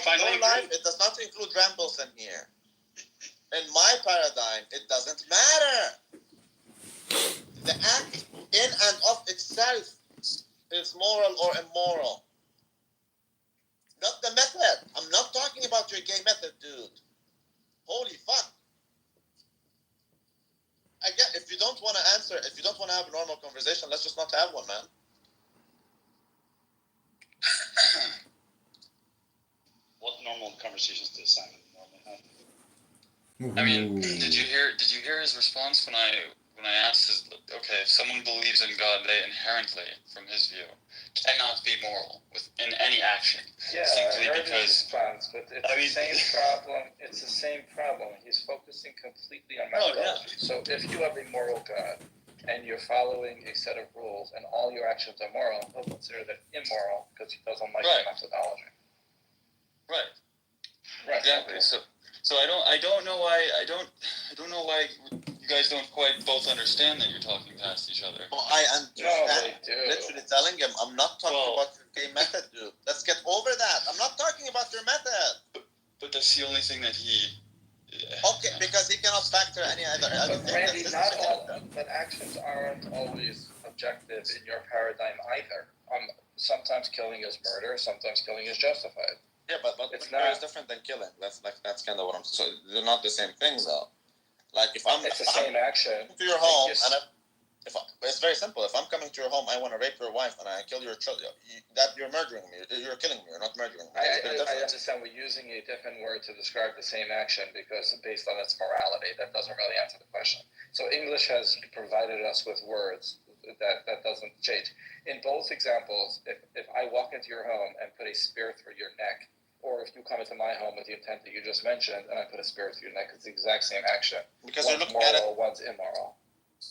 about your life, it does not include Rambleson here. In my paradigm, it doesn't matter. The act in and of itself is moral or immoral. Not the method. I'm not talking about your gay method, dude. Holy fuck. I get, if you don't want to answer, if you don't want to have a normal conversation, let's just not have one, man. What normal conversations does Simon normally have? I mean, did you hear his response when I asked if someone believes in God, they inherently, from his view, cannot be moral in any action. Yeah, simply I heard because his response, but it's the same problem. It's the same problem. He's focusing completely on methodology. So if you have a moral God and you're following a set of rules and all your actions are moral, he'll consider that immoral because he doesn't like the methodology. Right. Exactly. Okay. So I don't know why you guys don't quite both understand that you're talking past each other. Well, I understand. Literally telling him, I'm not talking about your gay method, dude. Let's get over that. I'm not talking about your method. But that's the only thing that he. Okay, because he cannot factor any other. But Randy, but actions aren't always objective in your paradigm either. Sometimes killing is murder. Sometimes killing is justified. Yeah, but murder is different than killing. That's kind of what I'm. So they're not the same thing, though. Like if I'm, it's the same action. To your home, and it's very simple. If I'm coming to your home, I want to rape your wife, and I kill your child. That you're murdering me. You're killing me. You're not murdering me. I understand we're using a different word to describe the same action because based on its morality, that doesn't really answer the question. So English has provided us with words that doesn't change. In both examples, if I walk into your home and put a spear through your neck, or if you come into my home with the intent that you just mentioned, and I put a spear through your neck, it's the exact same action. Because one's you're looking at it. One's immoral.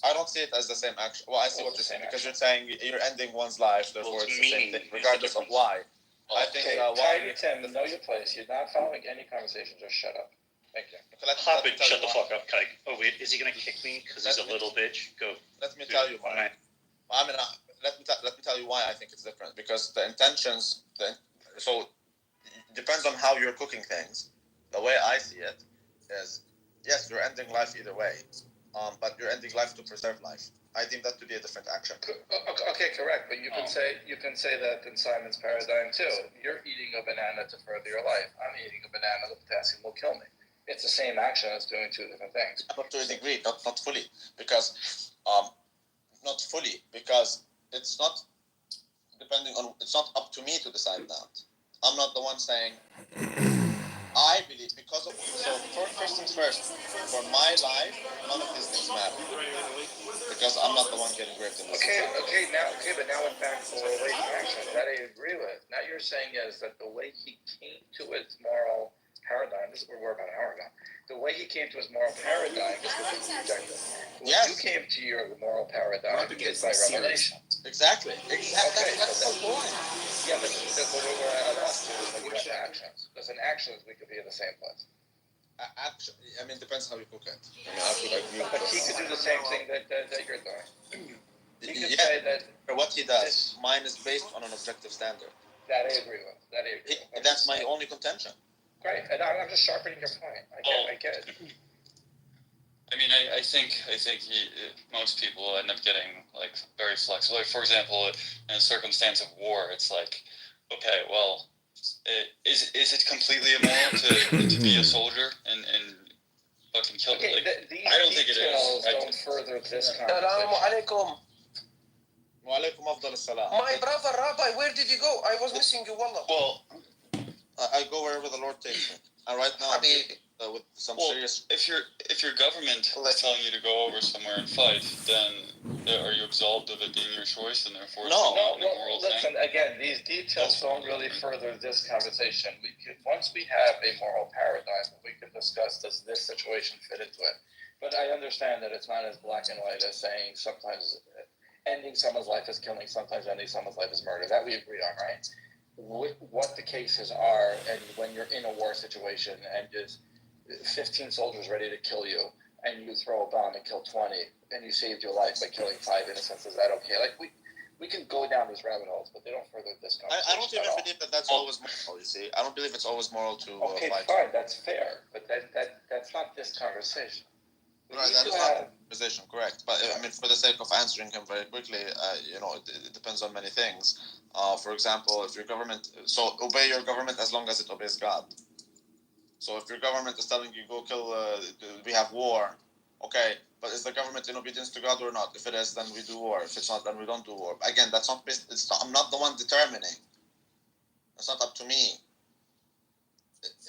I don't see it as the same action. Well, I see what you're saying because you're saying you're ending one's life, therefore it's the same thing, regardless of why. I think Tiny Tim, know your place. You're not following any conversation. Just shut up. Thank you. Okay, shut the fuck up, Kike. Oh wait, is he gonna kick me because he's a little bitch? Go. Let me tell you why. Let me tell you why I think it's different because the intentions. Depends on how you're cooking things. The way I see it is, yes, you're ending life either way, but you're ending life to preserve life. I deem that to be a different action. Okay, correct. But you can say that in Simon's paradigm too. You're eating a banana to further your life. I'm eating a banana. The potassium will kill me. It's the same action. It's doing two different things. But to a degree, not fully, because it's not depending on. It's not up to me to decide that. I'm not the one saying, I believe, first things first, for my life, none of these things matter. Because I'm not the one getting raped in this. But now in fact, the relation action, that I agree with. Now you're saying is that the way he came to its moral paradigm, this is what we're about an hour ago, the way he came to his moral paradigm is with his objective. When you came to your moral paradigm is by revelation. Exactly. That's the point. Yeah, but we're at a loss to is actions. Because in actions, we could be in the same place. It depends how you cook it. But he could do the same thing that you're doing. He could say that... For what he does, mine is based on an objective standard. That I agree with. That's my only contention. Great, and I'm just sharpening your point. I get it. I think most people end up getting like very flexible. Like, for example, in a circumstance of war, it's like, okay, well, is it completely immoral to be a soldier and fucking kill? Okay, I don't think it is. Don't further this conversation. My brother Rabbi, where did you go? I was missing you, wallah. Well, I go wherever the Lord takes me. And right now, with some serious. If your government is telling you to go over somewhere and fight, then are you absolved of it being your choice, and therefore it's not a moral thing? Listen, again, these details don't really further this conversation. Once we have a moral paradigm, we can discuss does this situation fit into it. But I understand that it's not as black and white as saying sometimes ending someone's life is killing, sometimes ending someone's life is murder. That we agree on, right? What the cases are, and when you're in a war situation and there's 15 soldiers ready to kill you, and you throw a bomb and kill 20, and you saved your life by killing 5 innocents, is that okay? Like we can go down these rabbit holes, but they don't further this conversation. I don't even at all. believe that that's always moral. You see, I don't believe it's always moral to Okay, fight. fine, that's fair, but that's not this conversation. We Right, need that to is have- not the position, correct. But I mean, for the sake of answering him very quickly, it depends on many things. For example, if your government, so obey your government as long as it obeys God. So if your government is telling you go kill, we have war, okay, but is the government in obedience to God or not? If it is, then we do war. If it's not, then we don't do war. Again, that's not based. I'm not the one determining. It's not up to me.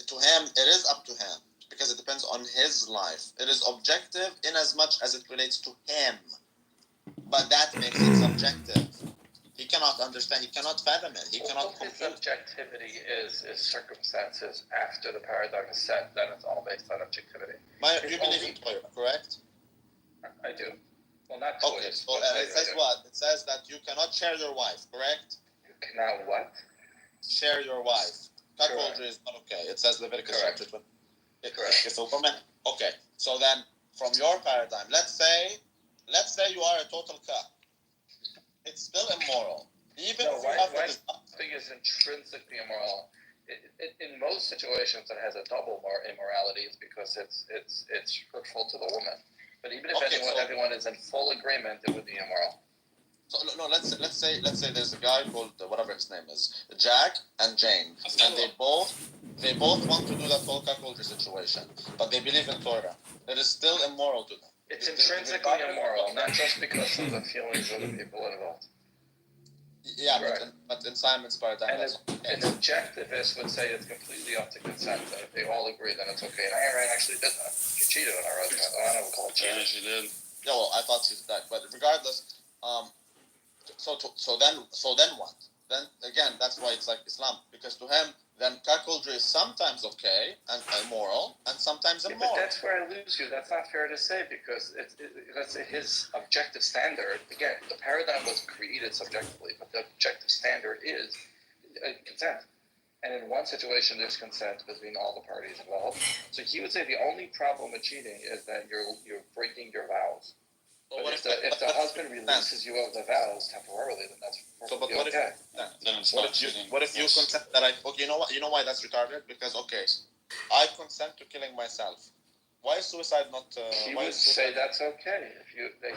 To him, it is up to him because it depends on his life. It is objective in as much as it relates to him, but that makes it subjective. He cannot understand. He cannot fathom it. He cannot His compute. objectivity is circumstances after the paradigm is set, then it's all based on objectivity. You believe in Torah, correct? I do. Well, not Okay. toys, So but it says what? It says that you cannot share your wife, correct? You cannot what? Share your wife. Correct. Cuckoldry is not okay. It says Leviticus Correct. chapter 20. Correct. It's a woman. Okay. So then, from your paradigm, let's say you are a total cuck. It's still immoral, even No, if you why- have why- a desire. Thing is intrinsically immoral. In most situations, it has a double immorality, is because it's hurtful to the woman. But even if Okay, everyone is in full agreement, it would be immoral. So no, let's say there's a guy called whatever his name is, Jack and Jane, and they both want to do that whole cuckoldry situation, but they believe in Torah. It is still immoral to them. It's intrinsically immoral, not just because of the feelings of the people involved. Yeah, Right. but in Simon's paradigm, And that's an objectivist would say it's completely up to consent, and if they all agree, then it's okay. And Irene actually did that. She cheated on her husband. I don't know, call it Yeah, cheating. she did. yeah. Well, I thought she's that, but regardless, so then what? Then again, that's why it's like Islam, because to him, then cuckoldry is sometimes okay and immoral, and sometimes Yeah, immoral. but that's where I lose you. That's not fair to say because that's his objective standard. Again, the paradigm was created subjectively, but the objective standard is consent. And in one situation, there's consent between all the parties involved. So he would say the only problem with cheating is that you're breaking your vows. But But if the husband releases you of the vows temporarily, then that's So, but perfectly what if okay. Then it's What not if you cheating. Yes. consent that okay, you know why that's retarded? Because okay, I consent to killing myself. Why is suicide not? He Why would is say suicide? that's okay.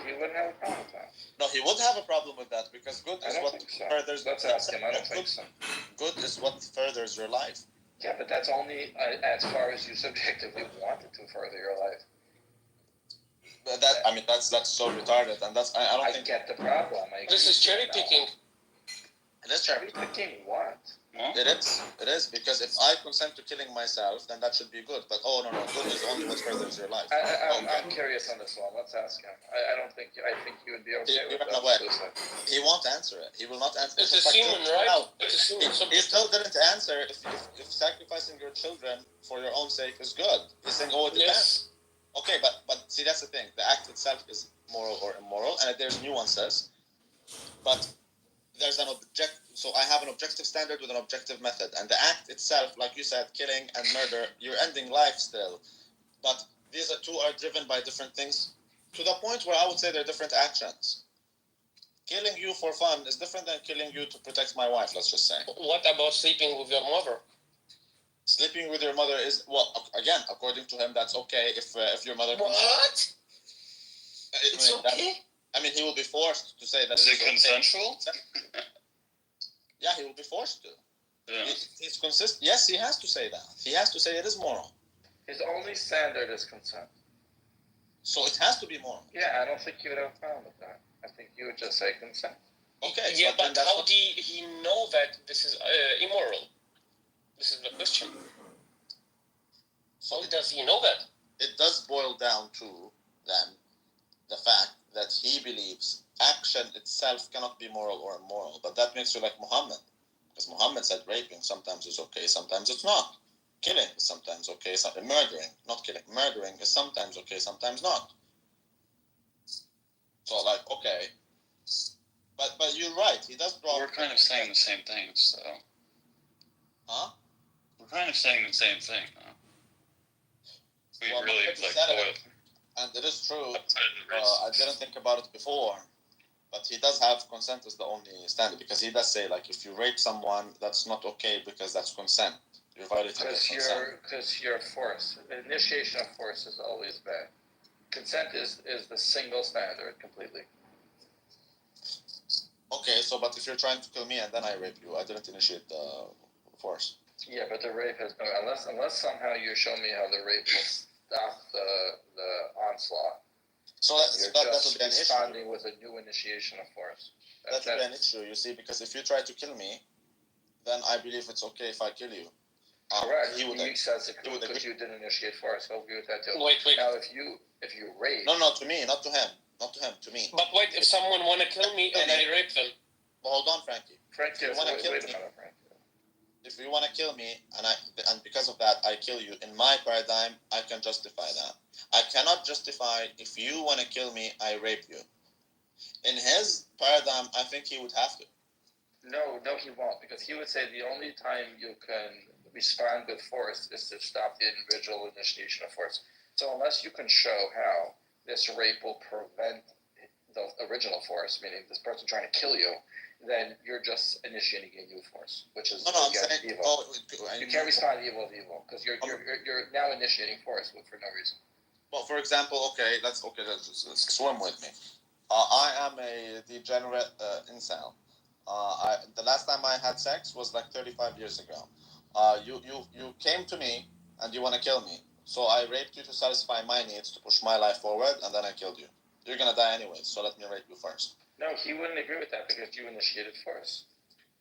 He wouldn't have a problem with that. No, he would have a problem with that because good I is don't what think so. furthers. Let's ask him. I don't think so. Good is what furthers your life. Yeah, but that's only as far as you subjectively wanted to further your life. But that's so retarded, and that's I don't I think get the problem. This is cherry picking. it is Cherry picking what? Huh? It is because if I consent to killing myself, then that should be good. But no, good is only what furthers your life. I'm curious on this one. Let's ask him. I think he would be okay with Even that. away. Suicide. He won't answer it. He will not answer. It's It's a like semen, right? no. It's a semen. He still didn't answer if sacrificing your children for your own sake is good. He's saying, oh, it depends. Yes. Okay, but see, that's the thing. The act itself is moral or immoral, and there's nuances. But there's an object. So I have an objective standard with an objective method, and the act itself, like you said, killing and murder, you're ending life still. But these two are driven by different things, to the point where I would say they're different actions. Killing you for fun is different than killing you to protect my wife. Let's just say. What about sleeping with your mother? Sleeping with your mother is, well, again, according to him, that's okay if your mother. What? It's okay. He will be forced to say that. Is it it's okay. consensual? Yeah, he will be forced to. Yeah. He's consistent. Yes, he has to say that. He has to say it is moral. His only standard is consent. So it has to be moral. Yeah, I don't think you would have a problem with that. I think you would just say consent. Okay. Yeah, then but that's how what- do he know that this is immoral? This is the question. How does he know that? It does boil down to then the fact that he believes action itself cannot be moral or immoral. But that makes you like Muhammad, because Muhammad said raping sometimes is okay, sometimes it's not. Killing is sometimes okay, murdering, not killing, murdering is sometimes okay, sometimes not. So like okay, but you're right. He does draw. We're kind of saying the same things, though. Huh? We're kind of saying the same thing, though. We Well, really Muhammad like said it. boil. And it is true. outside of the I race. didn't think about it before, But he does have consent as the only standard, because he does say, like, if you rape someone, that's not okay because that's consent. You're violating their consent. Because you're force. Initiation of force is always bad. Consent is the single standard completely. Okay, so but if you're trying to kill me and then I rape you, I didn't initiate the force. Yeah, but the rape has no, unless somehow you show me how the rape will stop the onslaught. So You're that just would be an issue. responding with a new initiation of force. That would be an issue, you see, because if you try to kill me, then I believe it's okay if I kill you. Correct. He would says it he would because agree. you didn't initiate force. He'll agree with that too. Wait. Now, if you rape, No, to me, not to him. Not to him, to me. But wait, if someone wanna kill me and I rape them, But hold on, Frankie. Frank, you wanna kill wait a me- minute, Frank. If you want to kill me and because of that I kill you, in my paradigm, I can justify that. I cannot justify if you want to kill me, I rape you. In his paradigm, I think he would have to. No, he won't, because he would say the only time you can respond with force is to stop the individual initiation of force. So unless you can show how this rape will prevent the original force, meaning this person trying to kill you, then you're just initiating a new force, which is No, I'm again, saying. evil. You can't respond evil with evil because you're now initiating force for no reason. Well, for example, let's swim with me. I am a degenerate incel. The last time I had sex was like 35 years ago. You came to me and you want to kill me, so I raped you to satisfy my needs to push my life forward, and then I killed you. You're gonna die anyways, so let me rape you first. No, he wouldn't agree with that because you initiated force.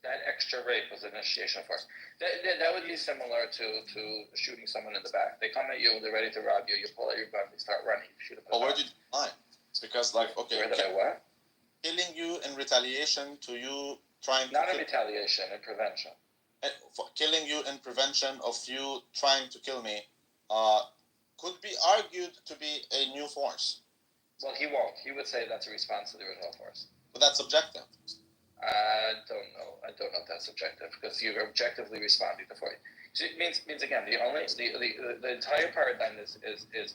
That extra rape was initiation of force. That would be similar to shooting someone in the back. They come at you, they're ready to rob you. You pull out your gun, they start running. You shoot them. But where did you lie? Because where did I what? killing you in retaliation to you trying to Not in retaliation, in prevention. killing you in prevention of you trying to kill me could be argued to be a new force. Well, he won't. He would say that's a response to the original force. But that's subjective. I don't know if that's subjective because you're objectively responding to force. So it means again the entire paradigm is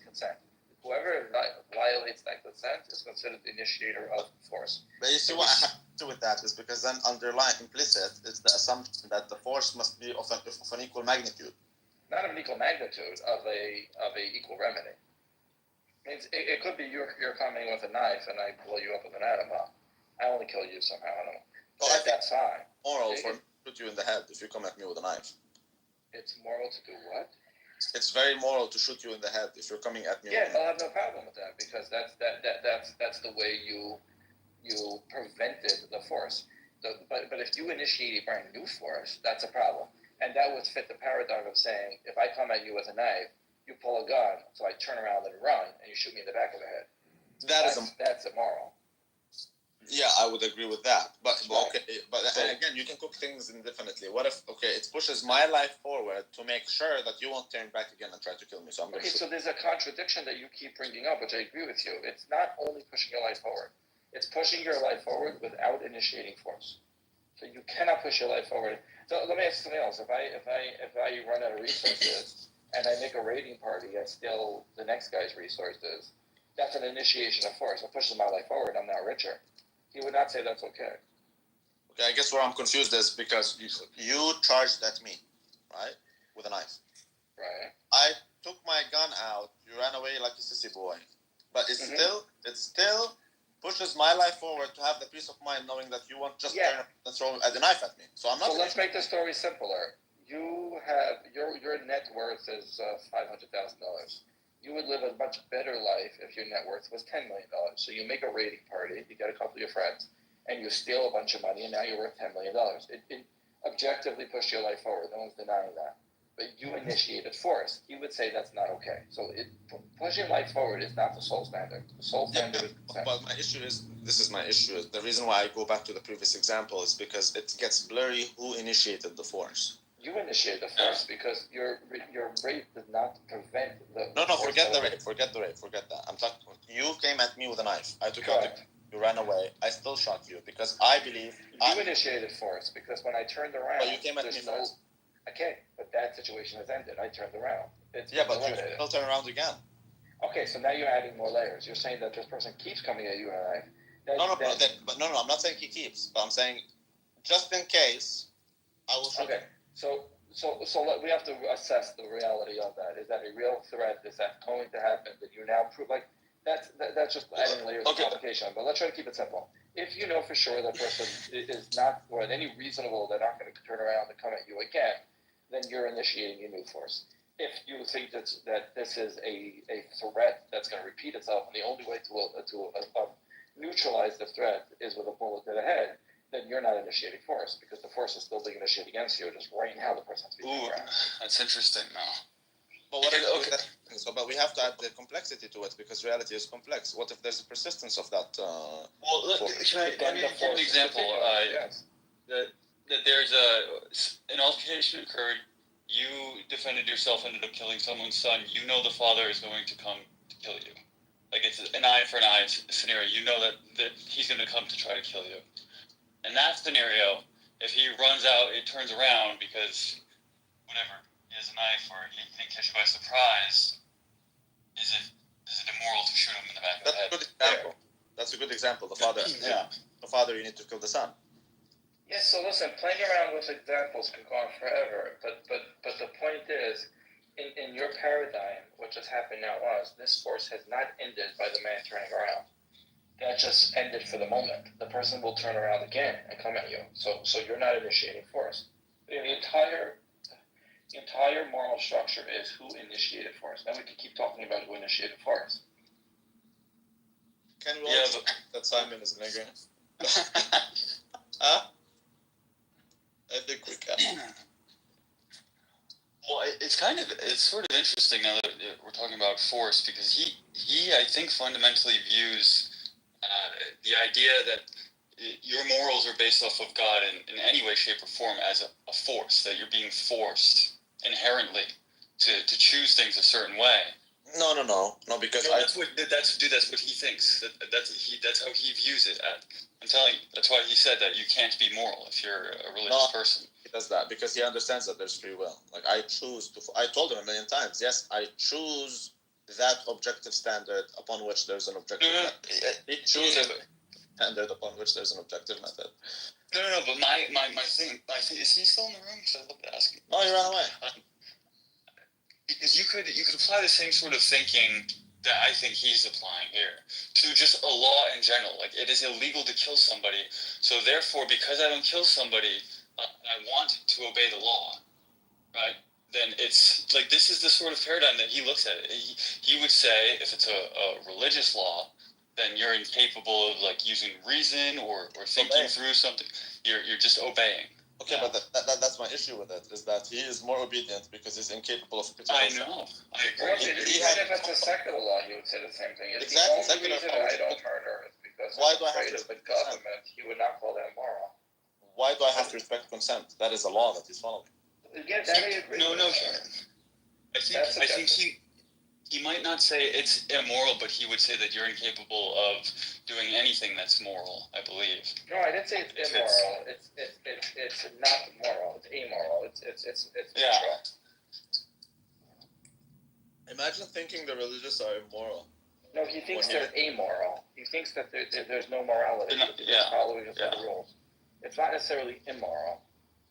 consent. Whoever violates that consent is considered the initiator of force. But you see what I have to do with that is because then underlying implicit is the assumption that the force must be of an equal magnitude. Not of an equal magnitude, of a equal remedy. Means it could be you're coming with a knife and I blow you up with an atom bomb. I only kill you somehow. I don't know. Well, I think That's fine. Moral for me to shoot you in the head if you come at me with a knife. It's moral to do what? It's very moral to shoot you in the head if you're coming at me. Yeah, with I'll have no problem with that because that's the way you prevented the force. But if you initiate a brand new force, that's a problem. And that would fit the paradigm of saying, if I come at you with a knife, you pull a gun, so I turn around and run, and you shoot me in the back of the head. That's immoral. Yeah, I would agree with that. But Right. okay, but and again, you can cook things indefinitely. What if it pushes my life forward to make sure that you won't turn back again and try to kill me? So I'm going Okay, to. so there's a contradiction that you keep bringing up, which I agree with you. It's not only pushing your life forward; it's pushing your life forward without initiating force. So you cannot push your life forward. So let me ask you something else. If I run out of resources and I make a raiding party and steal the next guy's resources, that's an initiation of force. It pushes my life forward. I'm now richer. He would not say that's okay. Okay, I guess where I'm confused is because you charged at me, right, with a knife. Right. I took my gun out. You ran away like a sissy boy, but it still pushes my life forward to have the peace of mind knowing that you won't just turn and throw a knife at me. So I'm not. So let's make the story simpler. You have your net worth is $500,000. You would live a much better life if your net worth was $10 million. So you make a raiding party, you get a couple of your friends, and you steal a bunch of money, and now you're worth $10 million. It objectively pushed your life forward. No one's denying that. But you initiated force. He would say that's not okay. So pushing life forward is not the sole standard. The sole standard is consent. But my issue is, this is my issue. The reason why I go back to the previous example is because it gets blurry who initiated the force. You initiated the force because your rape did not prevent the. No, forget the rape. Forget that. I'm talking. You came at me with a knife. I took out. You ran away. I still shot you because I believe. You initiated force because when I turned around. But you came at me first. Okay, but that situation has ended. I turned around. But you still turn around again. Okay, so now you're adding more layers. You're saying that this person keeps coming at you with a knife. No, I'm not saying he keeps, but I'm saying just in case, I will shoot Okay, so we have to assess the reality of that. Is that a real threat? Is that going to happen? That you now prove like that's just adding layers of complication. But let's try to keep it simple. If you know for sure that person is not, or at any reasonable, they're not going to turn around and come at you again, then you're initiating a new force. If you think that this is a threat that's going to repeat itself, and the only way to neutralize the threat is with a bullet to the head, then you're not initiating force, because the force is still being initiated against you, just right now the person has to be Ooh, around. that's interesting now. But what if so, but we have to add the complexity to it, because reality is complex. What if there's a persistence of that? Well, can I Then give the an force example? yes. That there's an altercation occurred. You defended yourself, ended up killing someone's son. You know the father is going to come to kill you. Like, it's an eye for an eye scenario. You know that he's going to come to try to kill you. In that scenario, if he runs out, it turns around because whatever, he has a knife or he can catch you by surprise. Is it immoral to shoot him in the back of the head? That's a good example. That's a good example. The father, the father, you need to kill the son. Yes, so listen, playing around with examples can go on forever, but the point is, in your paradigm, what just happened now was, this force has not ended by the man turning around. That just ended for the moment. The person will turn around again and come at you. So you're not initiating force. The entire moral structure is who initiated force. Then we can keep talking about who initiated force. Can we also that Simon is a nigger? Huh? I think we can. Well, it's sort of interesting now that we're talking about force, because he I think fundamentally views the idea that your morals are based off of God in any way, shape, or form as a force, that you're being forced inherently to choose things a certain way. No, because That's what he thinks. That's how he views it. I'm telling you, that's why he said that you can't be moral if you're a religious person. He does that because he understands that there's free will. Like, I told him a million times, yes, I choose that objective standard upon which there's an objective method. He chooses a standard upon which there's an objective method. No, but my thing, is he still in the room? Because I'd love to ask him. Oh, he ran away. Because you could apply the same sort of thinking that I think he's applying here to just a law in general. Like, it is illegal to kill somebody, so therefore, because I don't kill somebody, I want to obey the law, right? Then it's like, this is the sort of paradigm that he looks at it. He would say, if it's a religious law, then you're incapable of like using reason or thinking through something. You're just obeying. Okay, but that's my issue with it, is that he is more obedient because he's incapable of critical. I know. I agree. Even if it's a secular law, he would say the same thing. It's Exactly. the only reason I don't murder is because Why I'm do I have afraid to of the government. He would not call that moral. Why do I have to respect consent? That is a law that he's following. Yeah, that I agree. No. That's I think he might not say it's immoral, but he would say that you're incapable of doing anything that's moral, I believe. No, I didn't say it's immoral. It's not moral. It's amoral. It's neutral. Imagine thinking the religious are immoral. No, he thinks they're amoral. He thinks that there's no morality. Not, They're just following the rules. It's not necessarily immoral.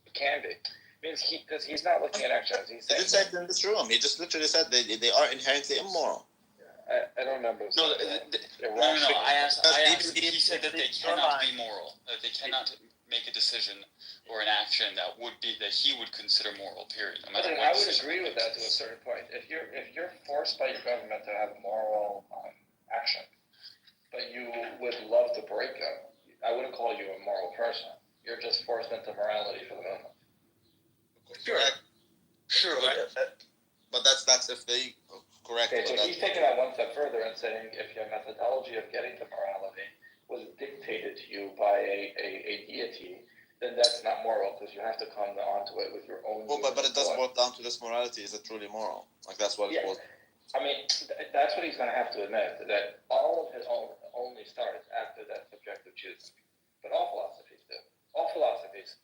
It can be. Because he's not looking at actions. He's He saying, didn't say it in this room. He just literally said they are inherently immoral. I don't remember. No. I asked. He said that they cannot be moral. That they cannot make a decision or an action that he would consider moral. Period. No matter I what would decision agree with that to a certain point. If you're forced by your government to have moral action, but you would love to break them, I wouldn't call you a moral person. You're just forced into morality for the moment. Sure. But that's if they correct. Okay, so he's taking that one step further and saying if your methodology of getting to morality was dictated to you by a deity, then that's not moral because you have to come onto it with your own. Well, but it does boil down to this morality. Is it truly moral? Like, that's what it was. I mean, that's what he's going to have to admit, that all of his only starts after that subjective choosing. But all philosophies do. All philosophies.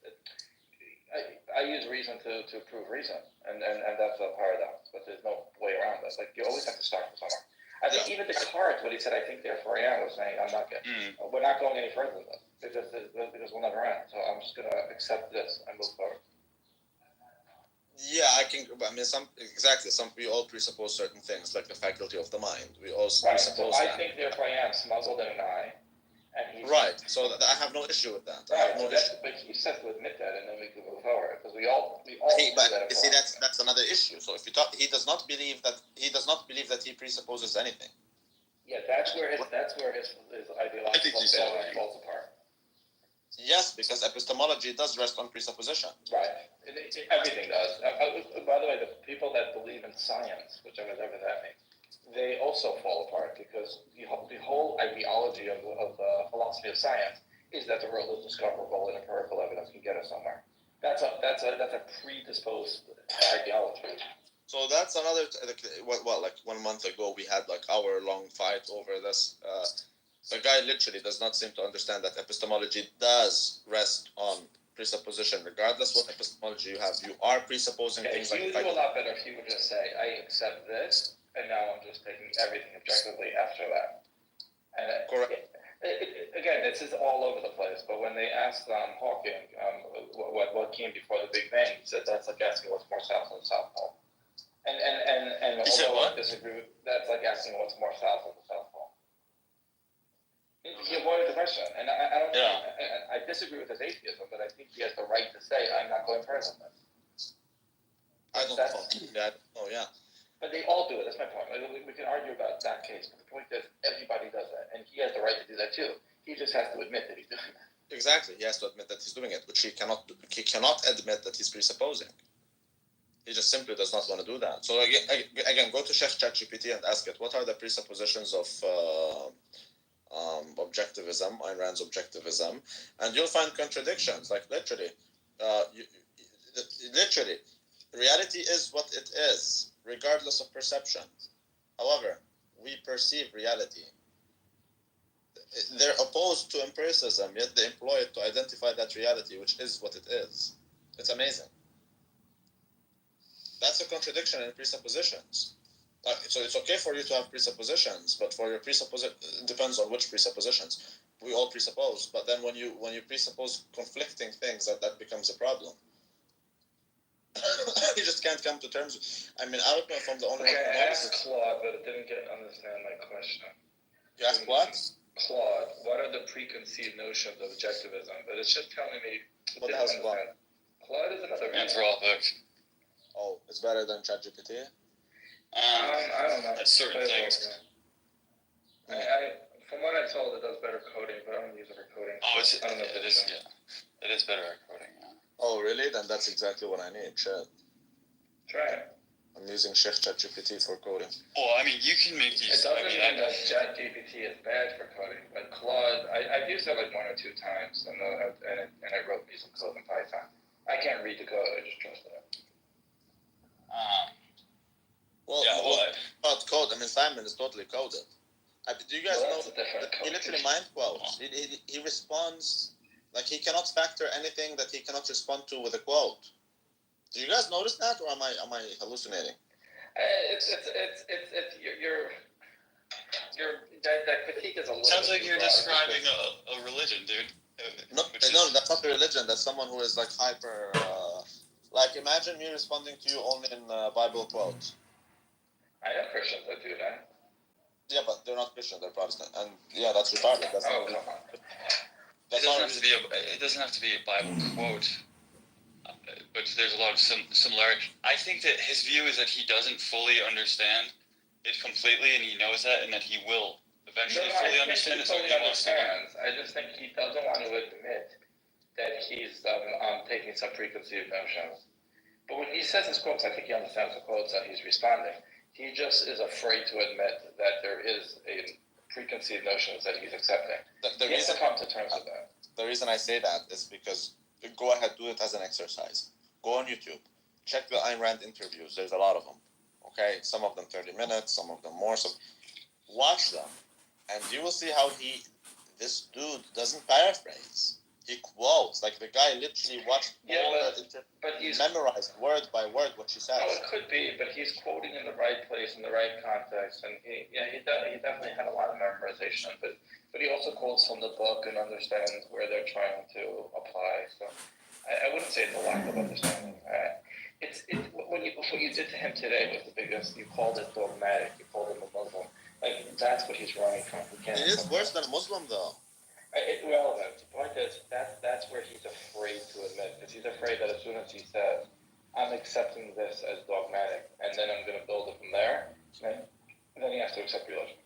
I use reason to prove reason, and that's a paradox, but there's no way around that. Like, you always have to start from somewhere. I think even Descartes, what he said, I think therefore I am, was saying we're not going any further than this because we'll never end. So I'm just gonna accept this and move forward. Yeah, I can. I mean, we all presuppose certain things, like the faculty of the mind. We also Right. So presuppose I that. think therefore I am smuggled in an eye, and he's Right. So I have no issue with that. I right. have no So issue. but he says to admit that, and then we can move forward because we all But do that. you see, that's another issue. So if you talk, he does not believe that he presupposes anything. Yeah, that's where his ideological he's failure lying. falls apart. Yes, because epistemology does rest on presupposition. Right. Everything does. By the way, the people that believe in science, whatever that means, they also fall apart because the whole ideology of the philosophy of science is that the world is discoverable and empirical evidence can get us somewhere. That's a predisposed ideology. So that's another. Like 1 month ago, we had like hour-long fight over this. The guy literally does not seem to understand that epistemology does rest on presupposition, regardless what epistemology you have. You are presupposing things He like. would do a lot better if he would just say, "I accept this, and now I'm just taking everything objectively after that." And Correct. Again, this is all over the place. But when they asked Hawking what came before the Big Bang, he said that's like asking what's more south than the South Pole. And He said although what? I disagree with that's like asking what's more south than the South Pole. He avoided the question, and I don't. Yeah. I disagree with his atheism, but I think he has the right to say I'm not going further than this. I don't know. Yeah. Oh yeah. But they all do it. That's my point. We can argue about that case, but the point is everybody does that, and he has the right to do that too. He just has to admit that he's doing that. Exactly. He has to admit that he's doing it, which he cannot. He cannot admit that he's presupposing. He just simply does not want to do that. So again, go to Sheikh ChatGPT and ask it, what are the presuppositions of objectivism, Ayn Rand's objectivism, and you'll find contradictions. Like literally, reality is what it is, regardless of perception. However, we perceive reality. They're opposed to empiricism, yet they employ it to identify that reality, which is what it is. It's amazing. That's a contradiction in presuppositions. So it's okay for you to have presuppositions, but for your it depends on which presuppositions. We all presuppose, but then when you presuppose conflicting things, that becomes a problem. You just can't come to terms. I mean, I don't know if I'm the only one who I notices. asked Claude, but it didn't understand my question. You asked what? Claude, what are the preconceived notions of objectivism? But it's just telling me. What the hell's Claude? Claude is another Anthropic. Oh, it's better than ChatGPT? I don't know. At certain things. From what I told, it does better coding, but I don't use it for coding. Oh, I don't know if it is. Yeah, it is better at coding. Yeah. Oh, really? Then that's exactly what I need. Shit. Try it. I'm using Sheikh ChatGPT for coding. Well, I mean, you can make It these. doesn't I mean, mean that ChatGPT is bad for coding, but Claude, I've used it like 1 or 2 times, and I wrote me some code in Python. I can't read the code, I just trust it. About code, I mean, Simon is totally coded. Do you guys know that he literally mind quotes? He responds, like he cannot factor anything that he cannot respond to with a quote. Do you guys notice that, or am I hallucinating? That critique is a little. Sounds like you're describing a religion, dude. No, that's not a religion. That's someone who is like hyper. Like, imagine me responding to you only in Bible quotes. I know Christians that do that. Yeah, but they're not Christian. They're Protestant, and yeah, that's retarded. That's Oh, not. come on. That's It doesn't have to be a Bible quote, but there's a lot of similarity. I think that his view is that he doesn't fully understand it completely, and he knows that, and that he will eventually fully understand it. So he wants to. I just think he doesn't want to admit that he's taking some preconceived notions. But when he says his quotes, I think he understands the quotes that he's responding. He just is afraid to admit that there is a preconceived notions that he's accepting. He has to come to terms with that. The reason I say that is because go ahead, do it as an exercise. Go on YouTube, check the Ayn Rand interviews. There's a lot of them. Okay, some of them 30 minutes, some of them more. So watch them, and you will see how this dude doesn't paraphrase. He quotes, like the guy literally watched Yeah, all but- the inter- But he's memorized word by word what she says. No, it could be, but he's quoting in the right place, in the right context, and he definitely had a lot of memorization, but he also quotes from the book and understands where they're trying to apply. So I wouldn't say it's a lack of understanding. It's what you did to him today was the biggest. You called it dogmatic. You called him a Muslim. Like that's what he's running from. He can't. He is worse than a Muslim though. Irrelevant. The point is that's where he's afraid to admit, because he's afraid that as soon as he says, "I'm accepting this as dogmatic, and then I'm going to build it from there," then he has to accept religion.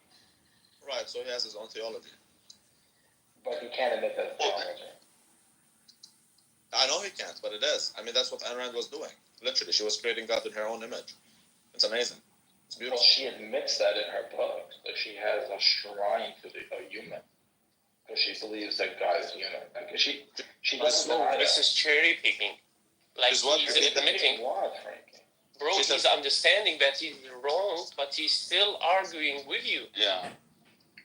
Right, so he has his own theology. But he can't admit that it's theology. I know he can't, but it is. I mean, that's what Ayn Rand was doing. Literally, she was creating God in her own image. It's amazing. It's Well, beautiful. she admits that in her book, that she has a shrine to a human, because she believes that God is human. Because she doesn't No, deny this that. is cherry picking. Like Is what he's you're admitting, What, Frankie? bro, She he's says- understanding that he's wrong, but he's still arguing with you. Yeah.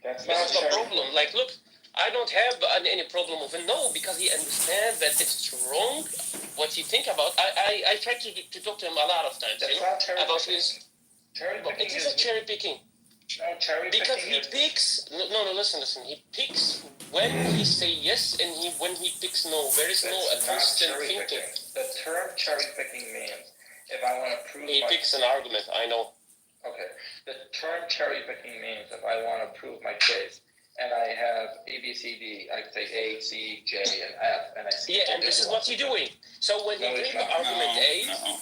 That's This not is the cherry problem. picking. Like, look, I don't have any problem with it. No, because he understands that it's wrong. What he think about. I tried to talk to him a lot of times. That's You know, not cherry about picking. his. Cherry picking It is a cherry picking. No, cherry Because picking he is picks no listen he picks when he say yes and when he picks no. There is no a That's not constant cherry thinking. picking. The term cherry picking means if I want to prove He my picks an argument. I know. okay. The term cherry picking means if I want to prove my case and I have A B C D, I say A C J and F, and I see. Yeah, and this is what he's doing. So when he No, brings it's the not. argument A, No.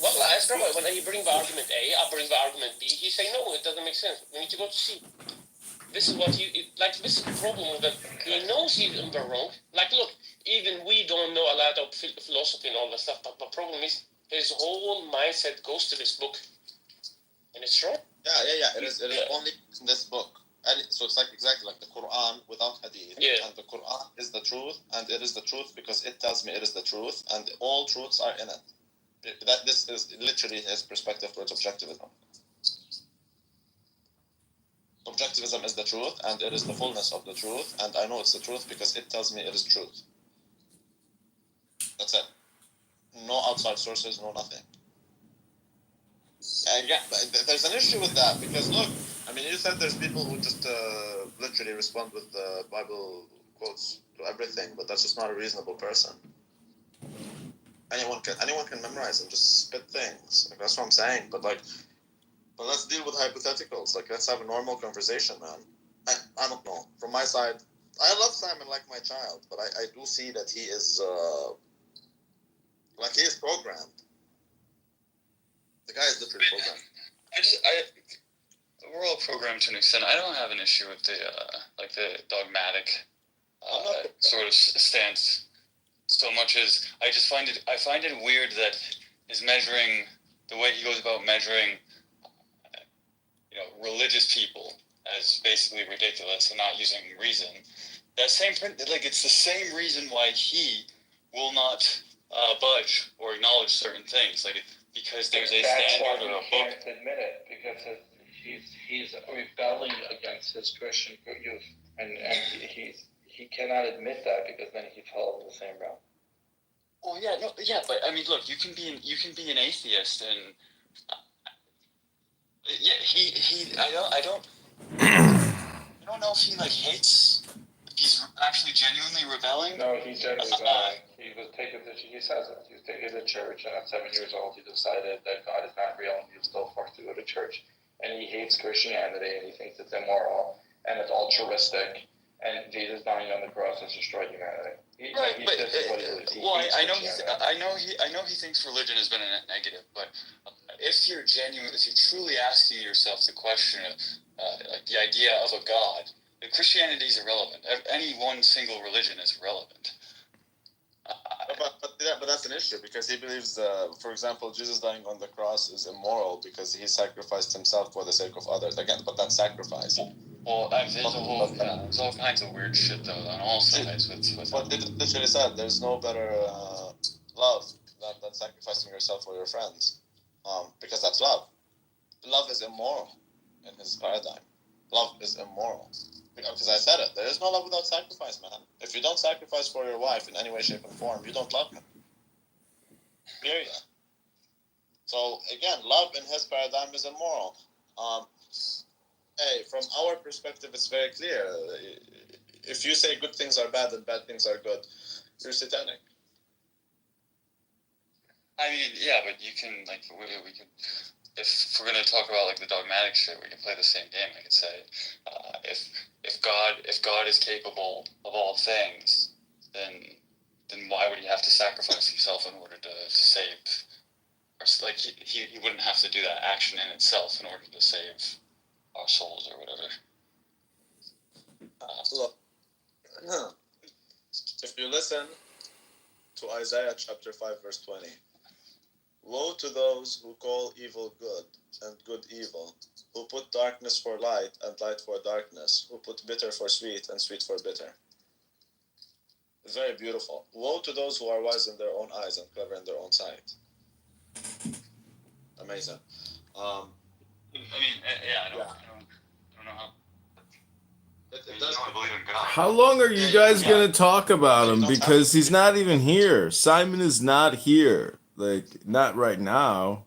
well, I ask him when he bring the argument A, I bring the argument B. He say no, it doesn't make sense. We need to go to C. This is what like. This is the problem with it. He knows he's in the wrong. Like, look, even we don't know a lot of philosophy and all that stuff. But the problem is his whole mindset goes to this book, and it's wrong. Yeah. It is only in this book. And so it's like exactly like the Quran without hadith. Yeah. And the Quran is the truth, and it is the truth because it tells me it is the truth, and all truths are in it. This is literally his perspective towards objectivism. Objectivism is the truth, and it is the fullness of the truth, and I know it's the truth because it tells me it is truth. That's it. No outside sources, no nothing. And yeah, but there's an issue with that because look, I mean, you said there's people who just literally respond with Bible quotes to everything, but that's just not a reasonable person. Anyone can memorize and just spit things. Like, that's what I'm saying. But let's deal with hypotheticals. Like, let's have a normal conversation, man. I don't know. From my side, I love Simon like my child, but I do see that he is he is programmed. The guy is literally programmed. We're all programmed to an extent. I don't have an issue with the dogmatic sort of stance so much as I find it weird that his measuring, the way he goes about measuring, religious people as basically ridiculous and not using reason. That same it's the same reason why he will not budge or acknowledge certain things, because there's a standard or a That's why he book. can't admit it, because he's rebelling against his Christian youth, and he cannot admit that because then he falls in the same realm. Well, but I mean, look, you can be an atheist, and I don't know if he hates. If he's actually genuinely rebelling. No, he's genuinely rebelling. He says it. He was taken to church, and at 7 years old, he decided that God is not real, and he was still forced to go to church. And he hates Christianity, and he thinks it's immoral, and it's altruistic, and Jesus dying on the cross has destroyed humanity. Right, but this is what he believes. He well, hates I know Christianity. I know he thinks religion has been a negative, but if you're truly asking yourself the question of the idea of a God, Christianity is irrelevant. Any one single religion is irrelevant. But that's an issue because he believes, for example, Jesus dying on the cross is immoral because he sacrificed himself for the sake of others. Again, but that's sacrifice. Well, there's all kinds of weird shit though on all sides with. But it literally said there's no better love than sacrificing yourself for your friends, because that's love. Love is immoral in his paradigm. Love is immoral. Because I said it. There is no love without sacrifice, man. If you don't sacrifice for your wife in any way, shape, or form, you don't love her. Period. So again, love in his paradigm is immoral. Hey, from our perspective, it's very clear. If you say good things are bad and bad things are good, you're satanic. I mean, yeah, but you can like we can. If we're gonna talk about like the dogmatic shit, we can play the same game. I could say, if God is capable of all things, then why would he have to sacrifice himself in order to save? Or like he wouldn't have to do that action in itself in order to save our souls or whatever. Look, if you listen to Isaiah chapter 5 verse 20, woe to those who call evil good and good evil, who put darkness for light and light for darkness, who put bitter for sweet and sweet for bitter. Very beautiful. Woe to those who are wise in their own eyes and clever in their own sight. Amazing. I mean, yeah, I don't know how. It does. I believe in God. How long are you guys gonna talk about him? Because he's not even here. Simon is not here. Like, not right now.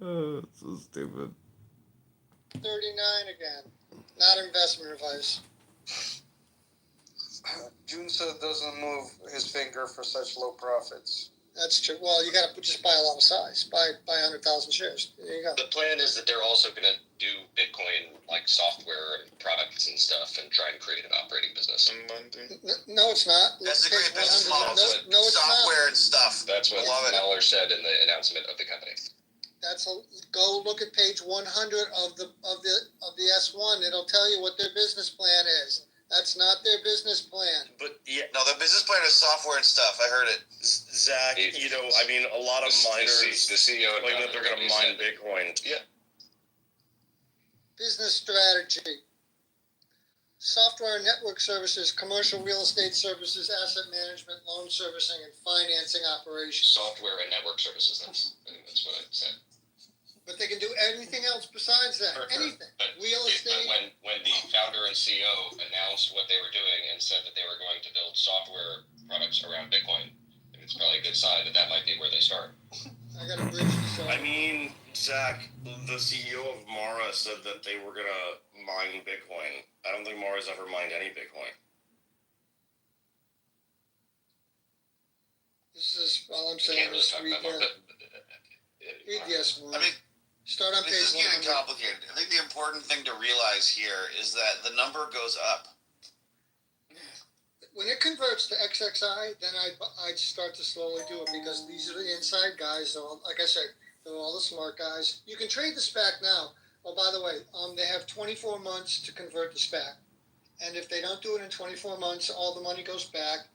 Oh, so stupid. 39 again. Not investment advice. Junsa doesn't move his finger for such low profits. That's true. Well, you got to just buy a lot of size. Buy 100,000 shares. There you go. The plan is that they're also going to do Bitcoin like software and products and stuff and try and create an operating business. No, it's not. That's a Page great business 100. model. No, it's Software not. and stuff. That's what Love it. Mueller said in the announcement of the company. Go look at page 100 of the S1. It'll tell you what their business plan is. That's not their business plan. But yeah, No, the business plan is software and stuff. I heard it. Zach, you know, I mean, a lot of miners The CEO claim that they're going to mine Bitcoin. Yeah. Business strategy. Software and network services, commercial real estate services, asset management, loan servicing, and financing operations. Software and network services. That's what I said. But they can do anything else besides that. Sure. Anything. But Real estate. when the founder and CEO announced what they were doing and said that they were going to build software products around Bitcoin, it's probably a good sign that might be where they start. I got a bridge to sell. I mean, Zach, the CEO of Mara said that they were going to mine Bitcoin. I don't think Mara's ever mined any Bitcoin. This is all I'm We saying can't really is talk read about read the S1. I mean, Start on this is page getting 100. complicated. I think the important thing to realize here is that the number goes up. When it converts to XXI, then I'd start to slowly do it because these are the inside guys. So, like I said, they're all the smart guys. You can trade the SPAC now. Oh, by the way, they have 24 months to convert the SPAC, and if they don't do it in 24 months, all the money goes back,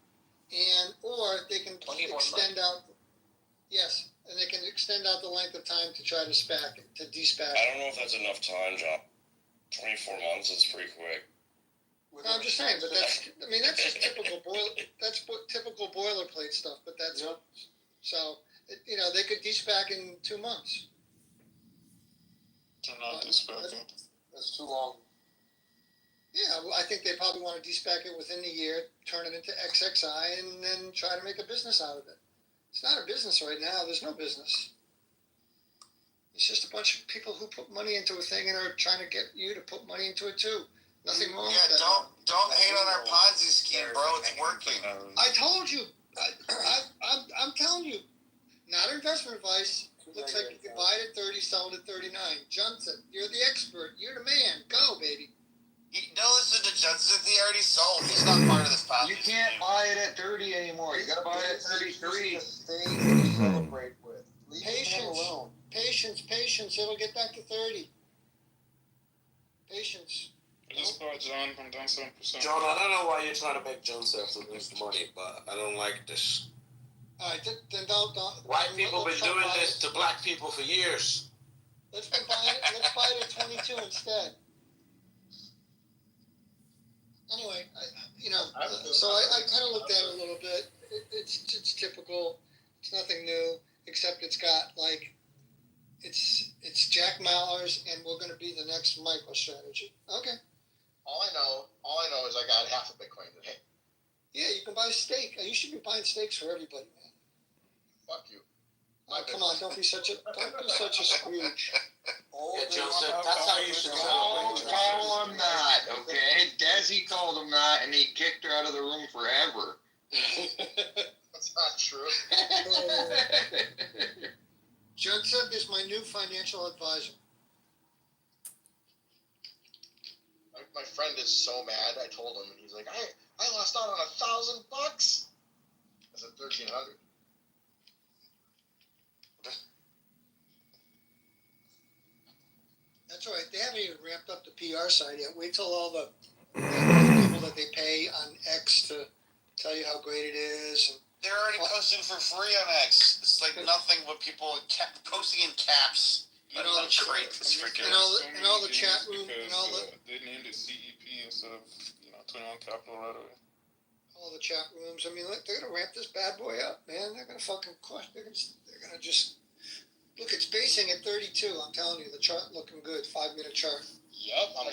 or they can extend out. Yes, and they can extend out the length of time to try to de-SPAC. I don't know if that's enough time, John. 24 months is pretty quick. No, I'm just saying, but that's just typical typical boilerplate stuff. But that's so they could de-SPAC in 2 months. They're not de-SPACing. That's too long. Yeah, well, I think they probably want to de-SPAC it within a year, turn it into XXI, and then try to make a business out of it. It's not a business right now. There's no business. It's just a bunch of people who put money into a thing and are trying to get you to put money into it too. Nothing wrong with that. Don't hate on our Ponzi scheme, bro. It's working. I told you. I'm telling you. Not investment advice. Looks like you can buy it at 30, sell it at 39. Johnson, you're the expert. You're the man. Go, baby. Don't listen to Judson. He already sold. He's not part of this Ponzi You can't scheme. buy it at 30 anymore. You gotta buy it at 33. Celebrate with. Leave him alone. Patience. It'll get back to 30. Patience. Just bought John from down 7%. John, I don't know why you're trying to make Joseph lose money, but I don't like this. All right, then don't. White people let's been not doing buy this it. to black people for years. Let's buy it at 22 instead. Anyway, so I kind of looked at it a little bit. It's typical. It's nothing new, except it's got it's It's Jack Mallers, and we're going to be the next MicroStrategy. Okay. All I know is I got half a Bitcoin today. Yeah, you can buy a steak. You should be buying steaks for everybody, man. Fuck you. Oh, come on, don't be such a Scrooge. Yeah, Joseph, that's how you should call him that, okay? Desi called him that, and he kicked her out of the room forever. That's not true. Joseph is my new financial advisor. My friend is so mad. I told him, and he's like, I lost out on $1,000. I said 1,300. That's all right. They haven't even ramped up the PR side yet. Wait till all the people that they pay on X to tell you how great it is. And They're already posting for free on X. It's like nothing but people posting in caps. You know, That's great. It's freaking. and all the chat room and all the They named it CEP instead of 21 Capital right away. all the chat rooms. I mean, look, they're gonna ramp this bad boy up, man. They're gonna fucking crush. They're gonna just look. It's basing at 32. I'm telling you, the chart looking good. 5-minute chart. Yep, I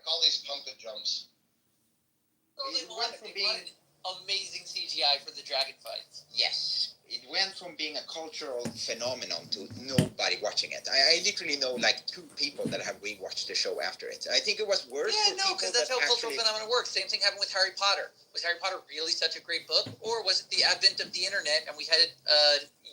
call these pump it jumps. Well, they went from being amazing CGI for the dragon fights. Yes, it went from being a cultural phenomenon to nobody watching it. I literally know like 2 people that have rewatched the show after it. I think it was worse for people because that's how that cultural actually... phenomenon works. Same thing happened with Harry Potter. Was Harry Potter really such a great book, or was it the advent of the internet and we had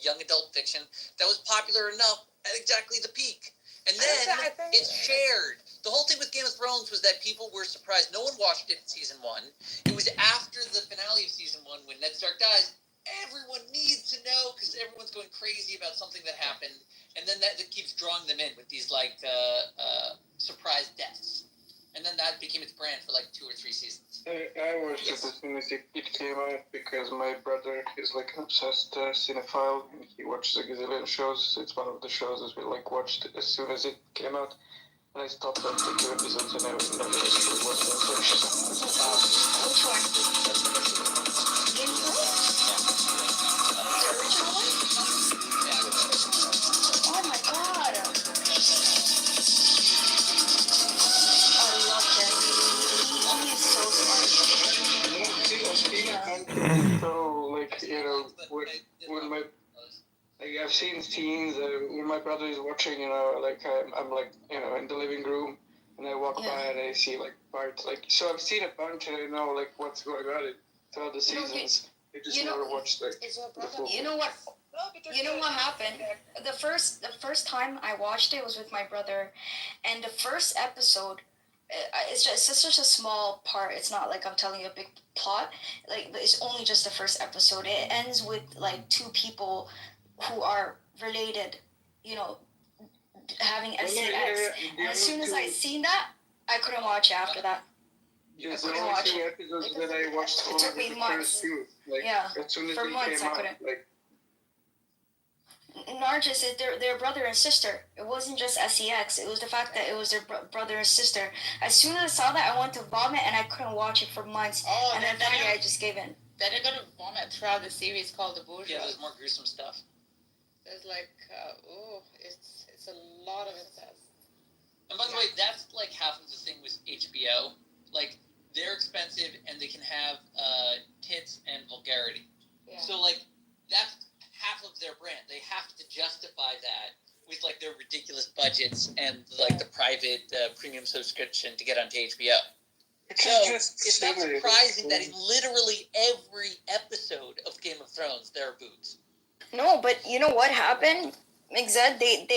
young adult fiction that was popular enough at exactly the peak? And then it's shared. The whole thing with Game of Thrones was that people were surprised. No one watched it in season 1. It was after the finale of season 1 when Ned Stark dies. Everyone needs to know because everyone's going crazy about something that happened. And then that keeps drawing them in with these surprise deaths. And then that became its brand for 2 or 3 seasons. I watched it as soon as it came out because my brother is an obsessed cinephile and he watches a gazillion shows. So it's one of the shows that we watched as soon as it came out. And I stopped after 2 episodes and I never watched it. Which one? Game The original one? Oh my god! I love that. He is so smart. So, when my... I've seen scenes when my brother is watching, I'm in the living room and I walk by and I see parts, so I've seen a bunch and I know what's going on throughout the seasons. I just never watched the full You know what? You know what happened? The first time I watched it was with my brother, and the first episode, it's just a small part. It's not like I'm telling you a big plot. It's only just the first episode. It ends with 2 people who are related, having SEX. And as soon as I seen that, I couldn't watch it after that. Yeah, the only 2 episodes that I watched It took me months. As soon as For they months came I out, couldn't. Nargis, they're brother and sister. It wasn't just SEX. It was the fact that it was their brother and sister. As soon as I saw that, I wanted to vomit and I couldn't watch it for months. And then finally I just gave in. Then you're gonna vomit throughout the series called The Bourgeois. Yeah, there's more gruesome stuff. There's it's a lot of incest. And by the way, that's half of the thing with HBO. They're expensive and they can have tits and vulgarity. Yeah. So that's half of their brand. They have to justify that with their ridiculous budgets and the private premium subscription to get onto HBO. So it's not surprising that in literally every episode of Game of Thrones there are boobs. No, but you know what happened? Exactly.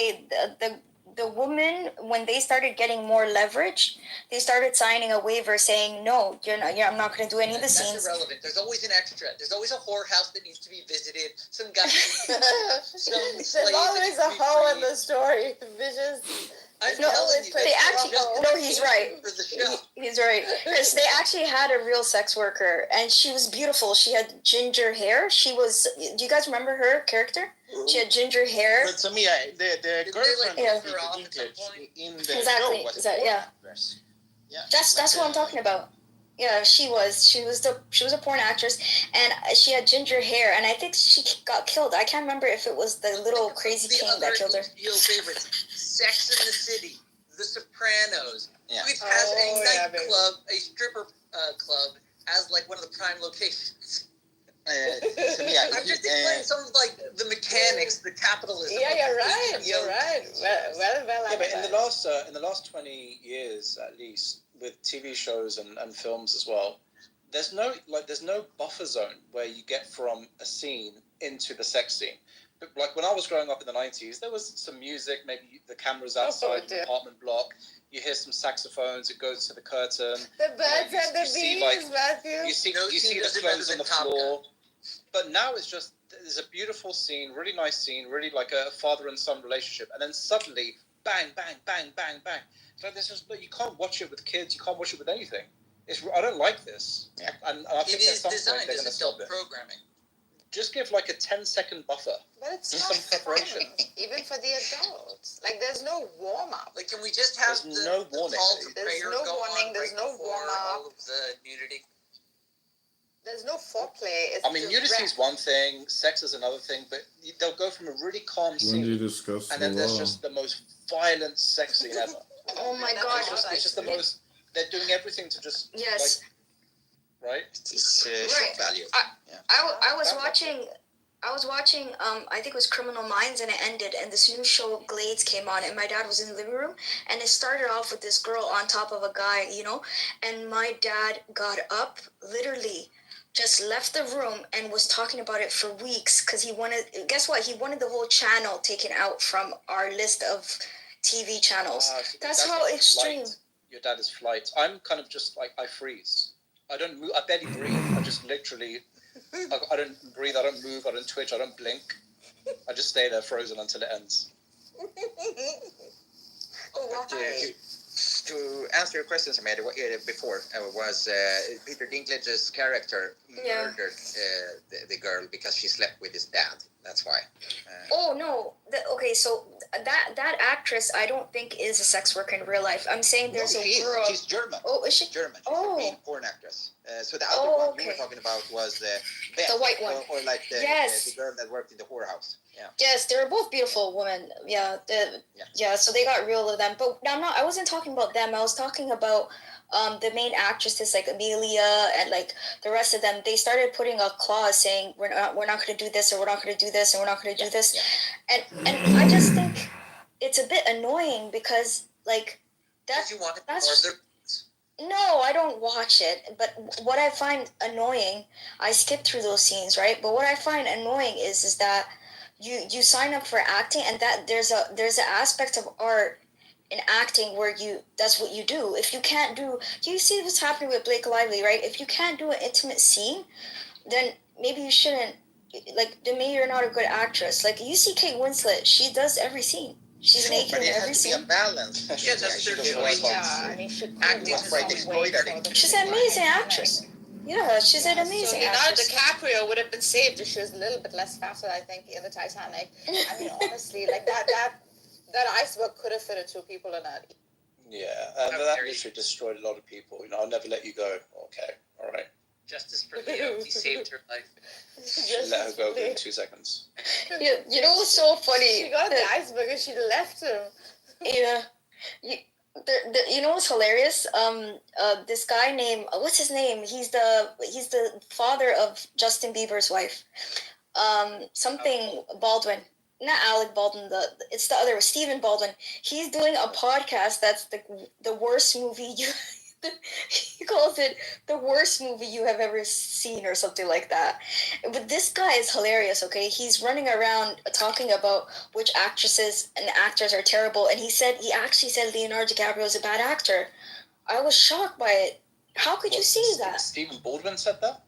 The woman, when they started getting more leverage, they started signing a waiver saying, no, I'm not going to do any of the scenes. That's irrelevant. There's always an extra. There's always a whorehouse that needs to be visited. Some guy. There's always a hoe in the story. Vicious. He's right. He's right. Because they actually had a real sex worker, and she was beautiful. She had ginger hair. Do you guys remember her character? She had ginger hair. But to me, the girlfriend in the exactly. show was Yeah. dress. Yeah, That's what I'm talking about. Yeah, she was. She was a porn actress, and she had ginger hair, and I think she got killed. I can't remember if it was the little crazy king that killed her. Your favorites: Sex in the City, The Sopranos, Yeah. which has a nightclub, a stripper club, as like one of the prime locations. So yeah, I'm just explaining some of like the mechanics, the capitalism. Yeah, you're right. You're right. Well. Yeah, but in the last 20 years at least, with TV shows and films as well, there's no buffer zone where you get from a scene into the sex scene. But like when I was growing up in the 90s, there was some music, maybe the camera's outside the apartment block, you hear some saxophones, it goes to the curtain. The birds and the bees, Matthew. You see the clothes on the floor. But now it's just, there's a beautiful scene, really nice scene, really like a father and son relationship, and then suddenly, bang, bang, bang, bang, bang. It's like there's just, you can't watch it with kids, you can't watch it with anything. I don't like this. Yeah. And I think at some point they're going to stop it. Programming. Just give like a 10-second buffer. But it's Just not some preparation. fun, even for the adults. Like, there's no warm-up. Like, can we just have There's no warning. There's no warning, there's no warm-up. All of the nudity. There's no foreplay. I mean, nudity is one thing, sex is another thing, but they'll go from a really calm When scene, do you discuss and the then there's law? just the most violent sex scene ever. Oh my god! It's just the most. They're doing everything to just Yes. like, right? It's Right. shock value. I was watching. I think it was Criminal Minds, and it ended, and this new show Glades came on, and my dad was in the living room, and it started off with this girl on top of a guy, and my dad got up, literally, just left the room and was talking about it for weeks, because he wanted the whole channel taken out from our list of TV channels. That's how extreme. Flight. Your dad is flight. I'm kind of just like, I freeze. I don't move. I barely breathe. I just literally. I don't breathe, I don't move, I don't twitch, I don't blink. I just stay there frozen until it ends. To answer your question, Samantha, before was Peter Dinklage's character murdered the girl because she slept with his dad. That's why. Oh no! Okay, so that actress, I don't think is a sex worker in real life. I'm saying there's a girl. She's German. Oh, is she? German. She's a main porn actress. So the other one you were talking about was Beth, the white one, or like the girl that worked in the whorehouse. Yeah. Yes, they were both beautiful women. Yeah, so they got real of them. But I wasn't talking about them. I was talking about the main actresses like Amelia and like the rest of them. They started putting a clause saying we're not going to do this, or we're not going to do this, and we're not going to do this. And I just think it's a bit annoying because like that's no, I don't watch it. But what I find annoying, I skip through those scenes, right? But what I find annoying is that you sign up for acting, and that there's an aspect of art in acting where that's what you do. If you can't do, you see what's happening with Blake Lively, right? If you can't do an intimate scene, then maybe you shouldn't. Like, then maybe you're not a good actress. Like, you see Kate Winslet, she does every scene. She's naked in every scene. But it has to be a balance. Yeah, that's true. She's an amazing actress. Yeah, she's an amazing Leonardo actress. DiCaprio would have been saved if she was a little bit less fatter, I think, in the Titanic. I mean, honestly, like that iceberg could have fitted two people in it. Yeah, and that literally destroyed a lot of people. I'll never let you go. Okay, all right. Justice for Leo. He saved her life. Let her go in 2 seconds. You know what's so funny? She got the iceberg and she left him. Yeah. You know what's hilarious? This guy named what's his name? He's the father of Justin Bieber's wife. Something Baldwin. Not Alec Baldwin. It's the other Stephen Baldwin. He's doing a podcast that's the worst movie you. He calls it the worst movie you have ever seen or something like that. But this guy is hilarious, okay? He's running around talking about which actresses and actors are terrible, and he actually said Leonardo DiCaprio is a bad actor. I was shocked by it. How could you see that? Stephen Baldwin said that?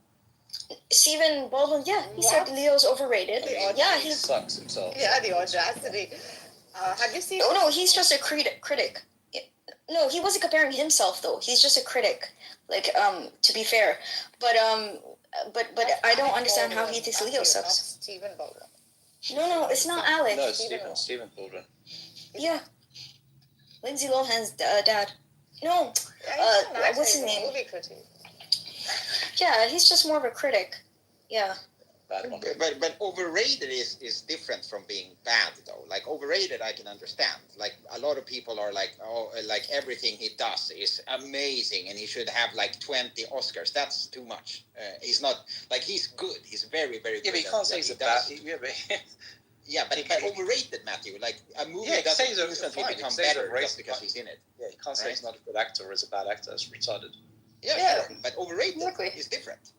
Stephen Baldwin, yeah. He said Leo's overrated. Yeah, he sucks himself. Yeah, the audacity. Have you seen... Oh, no, he's just a critic. No, he wasn't comparing himself though. He's just a critic. Like, to be fair, but I don't understand how he thinks Leo sucks. Stephen Baldwin. No, it's not Alec. No, Stephen Baldwin. Yeah, Lindsay Lohan's dad. No, what's his name? Yeah, he's just more of a critic. Yeah. Bad one. But overrated is different from being bad though. Like overrated, I can understand. Like a lot of people are like, oh, like everything he does is amazing, and he should have like 20 Oscars. That's too much. He's not like he's good. He's very very good. Yeah, but you at can't say what he's he a bad. does. Yeah, but Yeah, but overrated, Matthew. Like a movie Yeah, doesn't say he's a- instantly fine, become say he's better overrated, just because fine. he's in it. Yeah, you can't say Right. he's not a good actor or is a bad actor. It's retarded. Yeah, sure. But overrated is different.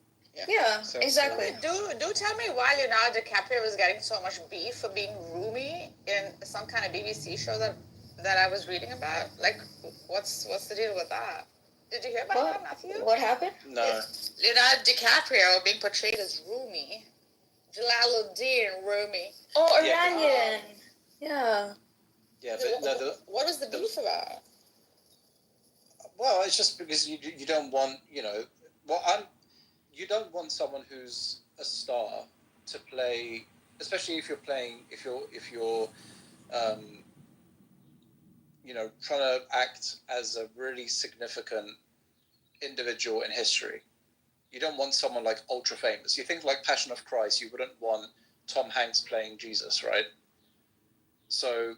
Yeah, So- exactly. Do tell me why Leonardo DiCaprio was getting so much beef for being roomy in some kind of BBC show that I was reading about. Like, what's the deal with that? Did you hear about that, Matthew? What happened? No. Leonardo DiCaprio being portrayed as roomy. Jalaluddin Rumi. Oh, Yeah, Iranian. Yeah. Yeah, but no, What was the beef about? well, it's just because you don't want, you know, you don't want someone who's a star to play, especially if you're you know, trying to act as a really significant individual in history. You don't want someone like ultra famous. You think like Passion of Christ, you wouldn't want Tom Hanks playing Jesus, right? So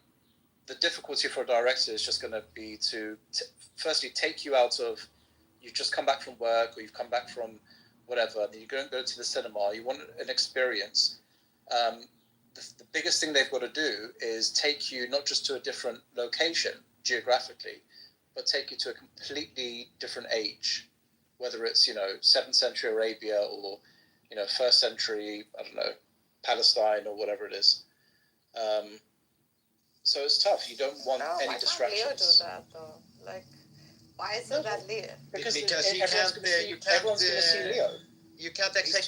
the difficulty for a director is just going to be to firstly take you out of, you've just come back from work or you've come back from whatever, and you go to the cinema, you want an experience. The biggest thing they've got to do is take you not just to a different location geographically, but take you to a completely different age, whether it's, you know, 7th century Arabia or, you know, 1st century, I don't know, Palestine or whatever it is. So it's tough. You don't want any distractions. Why can't Leo do that though? Like, why isn't that Leo? Because everyone's going to see Leo. You can't accept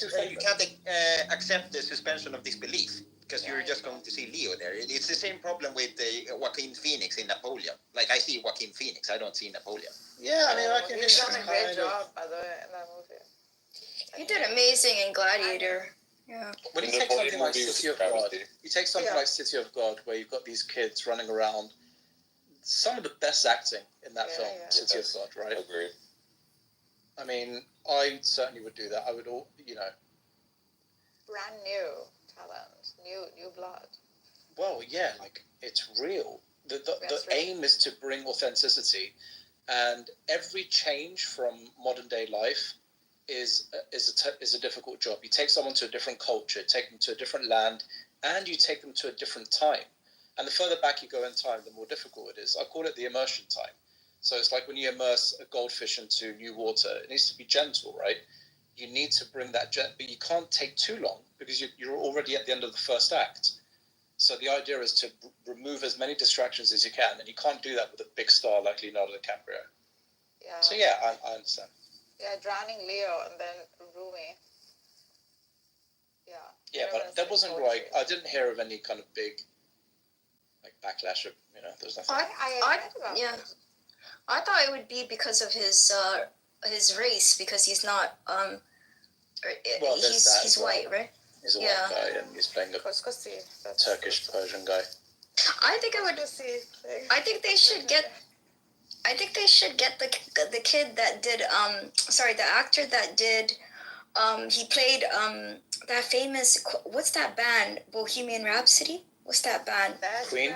the suspension of disbelief because you're just going to see Leo there. It's the same problem with Joaquin Phoenix in Napoleon. Like I see Joaquin Phoenix, I don't see Napoleon. Yeah, I mean, I can He's done a great job, by the way, in that movie. He did amazing in Gladiator. Yeah. When you take something like City of God, you take something like City of God, where you've got these kids running around. Some of the best acting in that film, City of God, right? Agreed. I mean, I certainly would do that. I would all, you know. Brand new talent, new blood. Well, yeah, like it's real. The aim is to bring authenticity, and every change from modern day life is a difficult job. You take someone to a different culture, take them to a different land, and you take them to a different time. And the further back you go in time, the more difficult it is. I call it the immersion time. So it's like when you immerse a goldfish into new water, it needs to be gentle, right? You need to bring that but you can't take too long because you're already at the end of the first act. So the idea is to remove as many distractions as you can, and you can't do that with a big star like Leonardo DiCaprio. Yeah. So yeah, I understand. Yeah, drowning Leo and then Rumi. Yeah. Yeah, but that wasn't like, I didn't hear of any kind of big like backlash of, you know, there was nothing. I thought it would be because of his race, because he's not Well, there's that he's as well. white, right? He's a Yeah. white guy and he's playing a Turkish Persian guy. I think I think they should get the kid that did the actor that did he played that famous, what's that band, Bohemian Rhapsody? What's that band? Queen?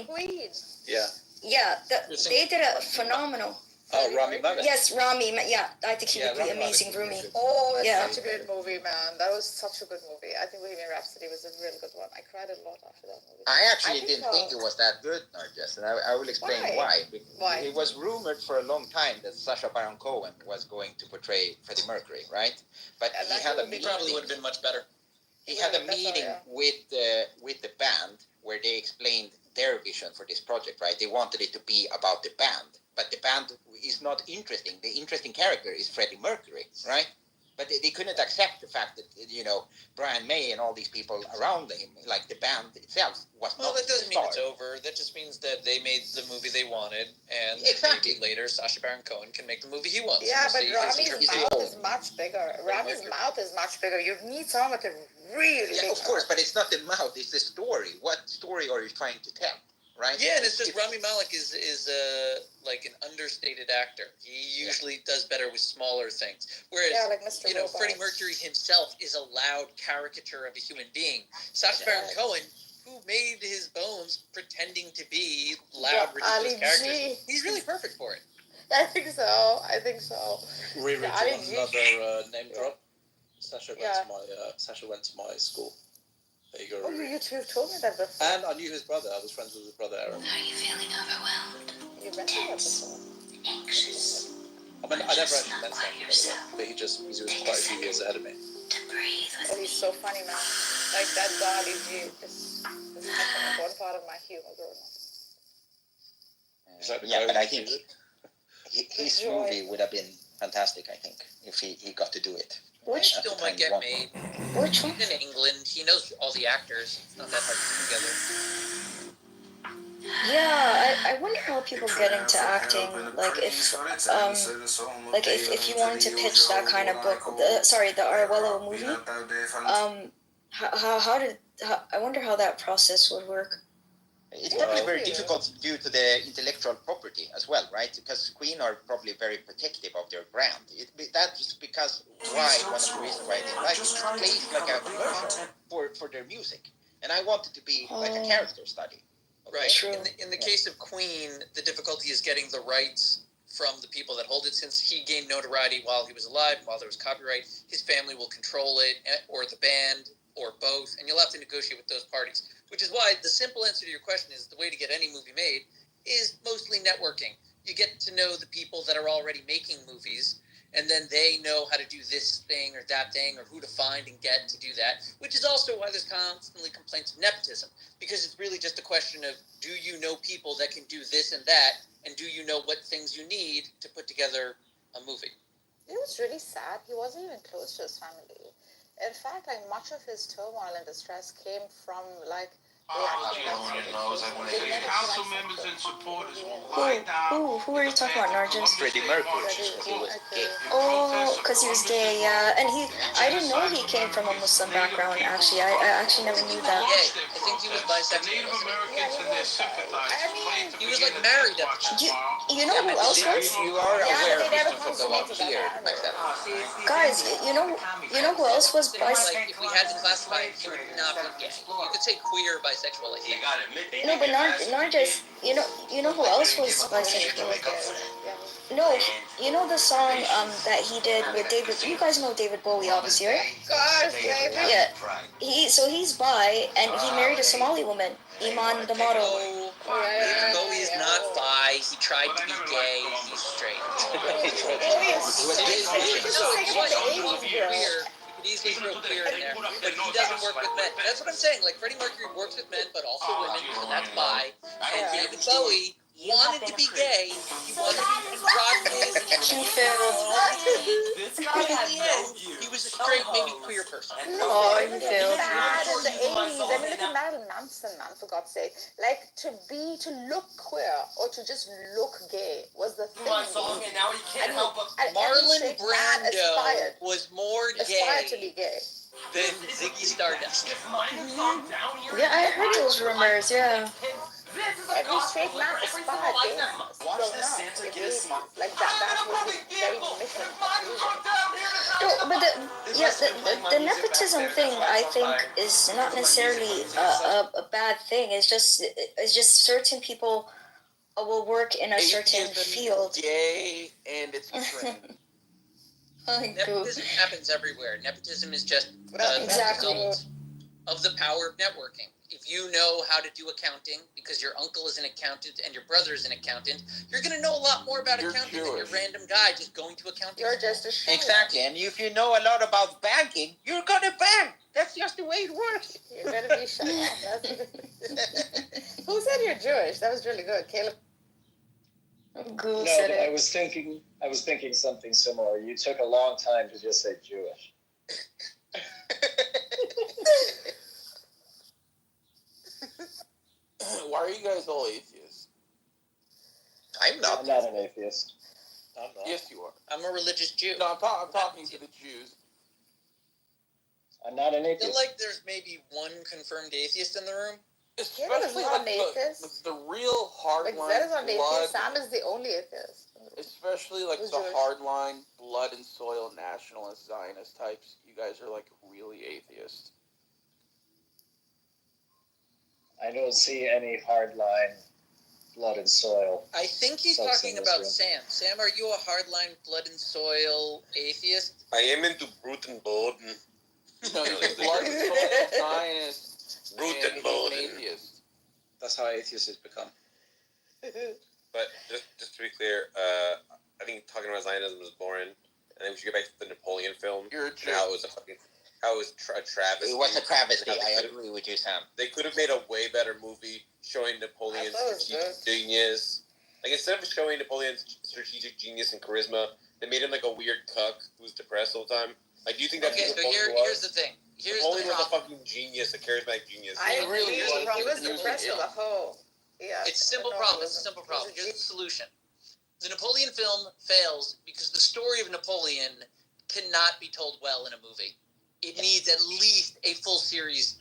Queen. Yeah. Yeah, they did a phenomenal. Oh, Rami Malek. Yes, Rami. Yeah, I think he would be Rami amazing, Malek. Rumi. Oh, it's Yeah. such a good movie, man. That was such a good movie. I think Bohemian Rhapsody was a really good one. I cried a lot after that movie. I actually think didn't so. think it was that good, Narjas, and I will explain why. Why? It was rumored for a long time that Sacha Baron Cohen was going to portray Freddie Mercury, right? But he had a meeting. Probably would have been much better. He had a meeting with the band where they explained their vision for this project, right? They wanted it to be about the band, but the band is not interesting. The interesting character is Freddie Mercury, right? But they couldn't accept the fact that, you know, Brian May and all these people around him, like the band itself, was Well, not that doesn't the mean star. it's over. That just means that they made the movie they wanted, and Exactly. maybe later Sacha Baron Cohen can make the movie he wants. Yeah, We'll but see. He's Rami's the mouth old. is much bigger. Rami's mouth is much bigger. You need someone with a really Yeah, big of course, but it's not the mouth, it's the story. What story are you trying to tell? right? Yeah, and it's just Rami Malek is like an understated actor. He usually does better with smaller things. Whereas, like Mr. Robot. Freddie Mercury himself is a loud caricature of a human being. Sacha Baron Cohen, who made his bones pretending to be loud, ridiculous Ali characters, G. he's really perfect for it. I think so. Riri, do you Ali want G. another name drop? Sasha went Yeah. to my Sasha went to my school. There you go, Oh, Riri. you told me that before. And I knew his brother. I was friends with his brother, Aaron. Are you feeling overwhelmed? You mentioned that before. Anxious? I mean, I never actually met Sasha, but he was quite a few years ahead of me. To breathe with Oh, he's so funny, man. Like that God is such an important part of my humor growing up. Is that the Yeah, guy but who I think did it? his Joy. movie would have been fantastic, I think, if he got to do it. Which At the still time might get he wanted. made. Which one? He's in England. He knows all the actors. It's not that hard to put together. Yeah, I wonder how people get into acting. Like if you wanted to pitch that kind of book, the Arwello movie. I wonder how that process would work. It's probably very difficult due to the intellectual property as well, right? Because Queen are probably very protective of their brand. That's because one of the reasons why they like it. It plays like a commercial for their music, and I want it to be like a character study. Right. True. In the case of Queen, the difficulty is getting the rights from the people that hold it. Since he gained notoriety while he was alive, while there was copyright, his family will control it, or the band, or both, and you'll have to negotiate with those parties. Which is why the simple answer to your question is the way to get any movie made is mostly networking. You get to know the people that are already making movies, and then they know how to do this thing or that thing, or who to find and get to do that, which is also why there's constantly complaints of nepotism, because it's really just a question of, do you know people that can do this and that, and do you know what things you need to put together a movie? It was really sad. He wasn't even close to his family. In fact, like much of his turmoil and distress came from like. Council members and supporters will lie down. Who are you talking about, Nargis? Freddie Mercury, he was gay. Oh, because he was gay, yeah. And I didn't know he came from a Muslim background, actually. I actually never knew that. Yeah, I think he was bisexual. Native Americans and their sympathizers. He was like married at the time. You know who else was? You are aware of Christopher Nolan here, like that. Guys, you know who else was bisexual? Like, if we had to classify it, he would not be gay. You could say queer bisexual, I think. No, but Nargis, you know who else was bisexual? No, you know the song that he did with David. You guys know David Bowie, obviously, right? Yeah. He's bi, and he married a Somali woman, Iman the model. No, David Bowie is not bi. He tried to be gay. He's straight. Easily throw queer in there, but he doesn't work with men. That's what I'm saying. Like Freddie Mercury works with men, but also women, so that's bi. And David Bowie wanted to be gay. He wanted to be androgynous. He failed. But in the end, he was a straight, maybe queer person. Oh, he failed. Bad in the 80s. I mean, look at Marilyn Manson, man, for God's sake. Like, to look queer or to just look gay was the thing. Marlon Brando was more aspired to gay be gay than Ziggy Stardust. Yeah, I heard those rumors, yeah. Every straight man aspired gay. Growing up, like that was his very mission. No, but the nepotism thing, I think, is not necessarily a bad thing. It's just certain people will work in a certain field. Gay and it's nepotism happens everywhere. Nepotism is just Exactly. a result of the power of networking. If you know how to do accounting because your uncle is an accountant and your brother is an accountant, you're going to know a lot more about accounting than your random guy just going to accounting. You're just a shit. Exactly, and if you know a lot about banking, you're gonna bank. That's just the way it works. You're gonna be shut up. Who said you're Jewish? That was really good, Caleb. Goo No, said but I it. was thinking something similar. You took a long time to just say Jewish. Why are you guys all atheists? I'm not. I'm not an atheist. I'm not. Yes, you are. I'm a religious Jew. No, I'm talking to the Jews. I'm not an I feel atheist. like there's maybe one confirmed atheist in the room. Especially like the real hardline Like, Zed is not blood. atheist. Sam is the only atheist. Especially like Who's the Jewish? hardline blood and soil nationalist Zionist types. You guys are like really atheist. I don't see any hardline blood and soil. I think he's folks talking in this about room. Sam. Sam, are you a hardline blood and soil atheist? I am into brute and Boden. No, he's a blood and soil Zionist. Brute and he's an Boden. atheist. That's how atheists has become. But just to be clear, I think talking about Zionism is boring. I think we should get back to the Napoleon film. You're a and how it was a travesty. It was a travesty. How they I could've- agree with you, Sam. They could have made a way better movie showing Napoleon's I thought it was strategic genius. Like, instead of showing Napoleon's strategic genius and charisma, they made him like a weird cuck who's depressed all the time. Like, do you think that's Okay, what so Napoleon here's was? the thing. Here's Napoleon the was a problem. fucking genius, a charismatic genius. I He really agree. was. He was He was depressed with the whole. Yeah. It's a simple no, problem. it It's a simple wasn't. problem. Here's the solution. The Napoleon film fails because the story of Napoleon cannot be told well in a movie. It needs at least a full series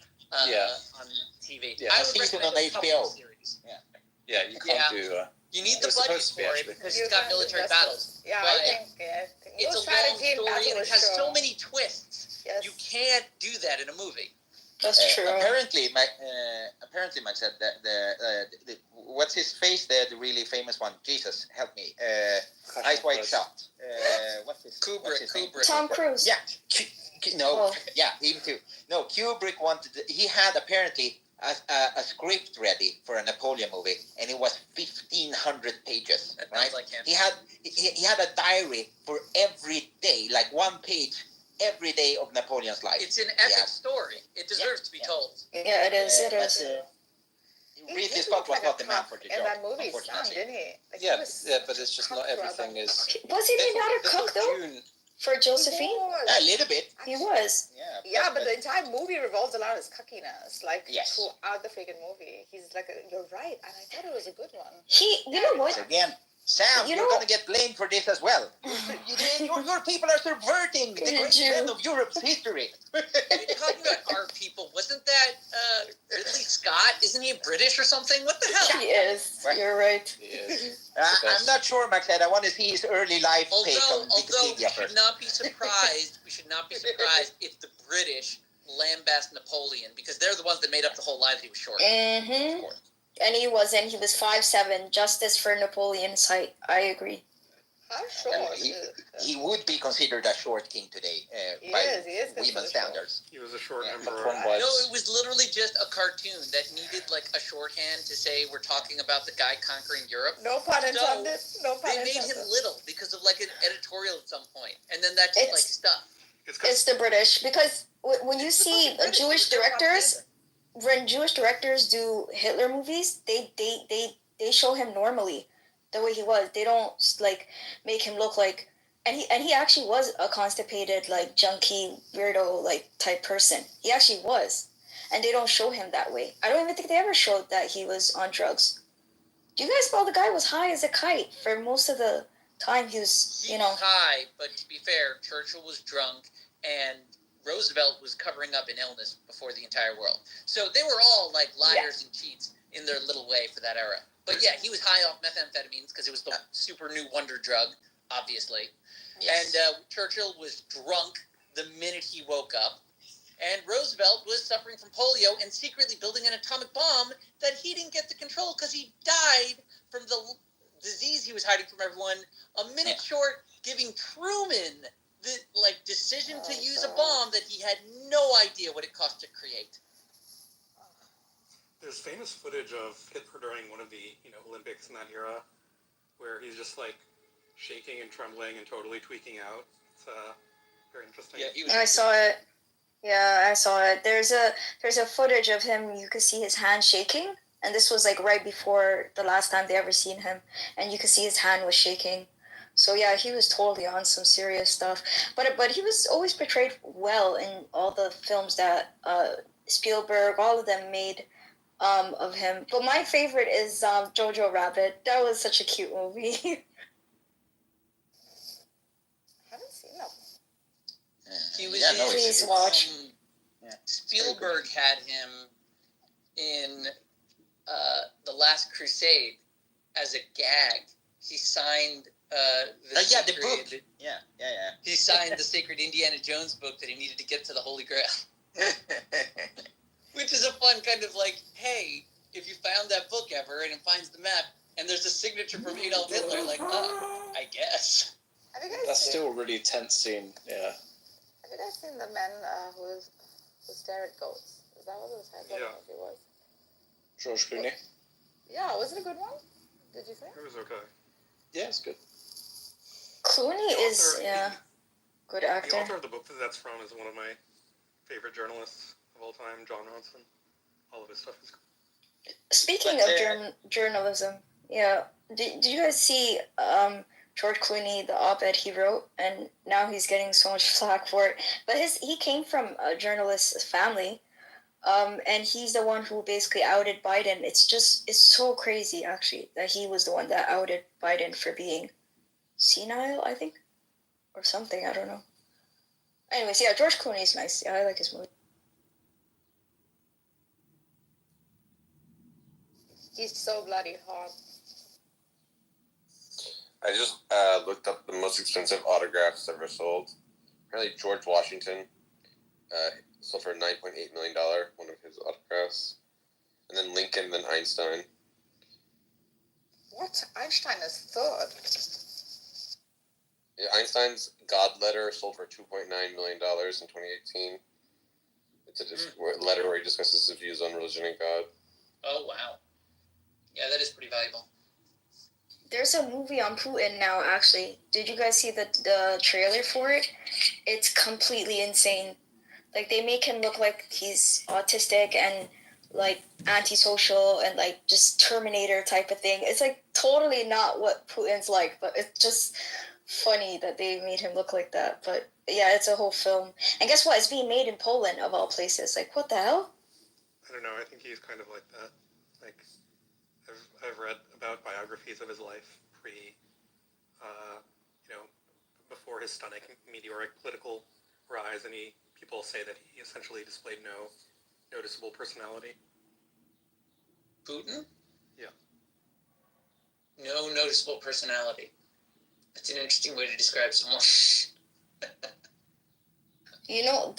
Yeah. on TV. Yeah, I a would season recommend on a couple HBO. of series. Yeah, you can't Yeah. do. You need It the was budget supposed to be, for it actually. because You it's got can't military invest battles. Yeah, but I think it's a long strategy and story and battle it is has so shown. many twists. Yes. You can't do that in a movie. Apparently, Max said that the what's his face? The really famous one. Jesus, help me. Eyes Wide Shut. What's his? what's his name? Tom Cruise. Yeah. No. Oh. Yeah, him too. No, Kubrick wanted. He had apparently a script ready for a Napoleon movie, and it was 1,500 pages. That Right? sounds like him. He had a diary for every day, like one page every day of Napoleon's life. It's an epic Yeah. story. It deserves to be told. Yeah, it is. It But, is. Ridley Scott was not the man for the in job, that movie, Sam, unfortunately. didn't he? Like, he Yeah, was yeah, but it's just not cucked throughout everything that. is. Wasn't he not a This cook was though June. for Josephine? A little bit. He was. Yeah. Yeah, but the entire movie revolves around his cuckiness, like Yes. throughout the freaking movie. He's like, you're right, and I thought it was a good one. You know what? Again, Sam, You you're know- going to get blamed for this as well. Your people are subverting the great Jew. men of Europe's history. What are you talking about our people? Wasn't that Ridley Scott? Isn't he British or something? What the hell? He is. You're right. He is. I'm not sure, Max. I want to see his early life take on Although we Wikipedia should first. not be surprised, if the British lambast Napoleon because they're the ones that made up the whole lie that he was short. Mm-hmm. And he wasn't. He was 5'7". Justice for Napoleon's height. I agree. How And short? he would be considered a short king today He by is considered women's short. standards. He was a short Yeah, emperor. No, it was literally just a cartoon that needed like a shorthand to say we're talking about the guy conquering Europe. No pun intended. No pun They made him intended. little because of like an editorial at some point, and then that just like stuck. It's the British because when you see Jewish directors, when Jewish directors do Hitler movies, they show him normally, the way he was. They don't like make him look like, and he actually was a constipated like junkie weirdo like type person. He actually was, and they don't show him that way. I don't even think they ever showed that he was on drugs. Do you guys know the guy was high as a kite for most of the time? He was, He was high, but to be fair, Churchill was drunk and Roosevelt was covering up an illness before the entire world. So they were all like liars and cheats in their little way for that era. But yeah, he was high off methamphetamines because it was the super new wonder drug, obviously. Yes. And Churchill was drunk the minute he woke up. And Roosevelt was suffering from polio and secretly building an atomic bomb that he didn't get to control because he died from the disease he was hiding from everyone. A minute short, giving Truman the decision to use a bomb that he had no idea what it cost to create. There's famous footage of Hitler during one of the Olympics in that era, where he's just like shaking and trembling and totally tweaking out. It's very interesting. Yeah, I saw it. Yeah, I saw it. There's a footage of him. You could see his hand shaking, and this was like right before the last time they ever seen him, and you could see his hand was shaking. So yeah, he was totally on some serious stuff. But he was always portrayed well in all the films that Spielberg, all of them made of him. But my favorite is Jojo Rabbit. That was such a cute movie. haven't seen that. He was Yeah, no, Please watch. Spielberg had him in The Last Crusade as a gag. He signed the the book. Yeah. He signed the Sacred Indiana Jones book that he needed to get to the Holy Grail. Which is a fun kind of like, hey, if you found that book ever and it finds the map and there's a signature from Adolf Hitler, like, I guess. Have you guys That's seen, still a really tense scene. Yeah. Have you guys seen the men who stare at goats? Is that what it was? I don't know if it was. George Clooney. Yeah, was it a good one? Did you think? It was okay. Yeah, it's good. Clooney is good The actor. author of the book that that's from is one of my favorite journalists of all time, John Ronson. All of his stuff is cool. Speaking of journalism, did you guys see George Clooney, the op-ed he wrote, and now he's getting so much flack for it. But he came from a journalist family, and he's the one who basically outed Biden. It's so crazy, actually, that he was the one that outed Biden for being senile, I think, or something. I don't know. Anyways, George Clooney's nice. Yeah, I like his movie. He's so bloody hot. I just looked up the most expensive autographs ever sold. Apparently, George Washington sold for $9.8 million, one of his autographs. And then Lincoln, then Einstein. What? Einstein is third. Yeah, Einstein's God Letter sold for $2.9 million in 2018. It's a letter where he discusses his views on religion and God. Oh, wow. Yeah, that is pretty valuable. There's a movie on Putin now, actually. Did you guys see the trailer for it? It's completely insane. Like, they make him look like he's autistic and, like, antisocial and, like, just Terminator type of thing. It's, like, totally not what Putin's like, but it's just funny that they made him look like that. But, yeah, it's a whole film. And guess what? It's being made in Poland, of all places. Like, what the hell? I don't know. I think he's kind of like that. Like, I've read about biographies of his life before his stunning meteoric political rise, and people say that he essentially displayed no noticeable personality. Putin? Yeah. No noticeable personality. That's an interesting way to describe someone. You know,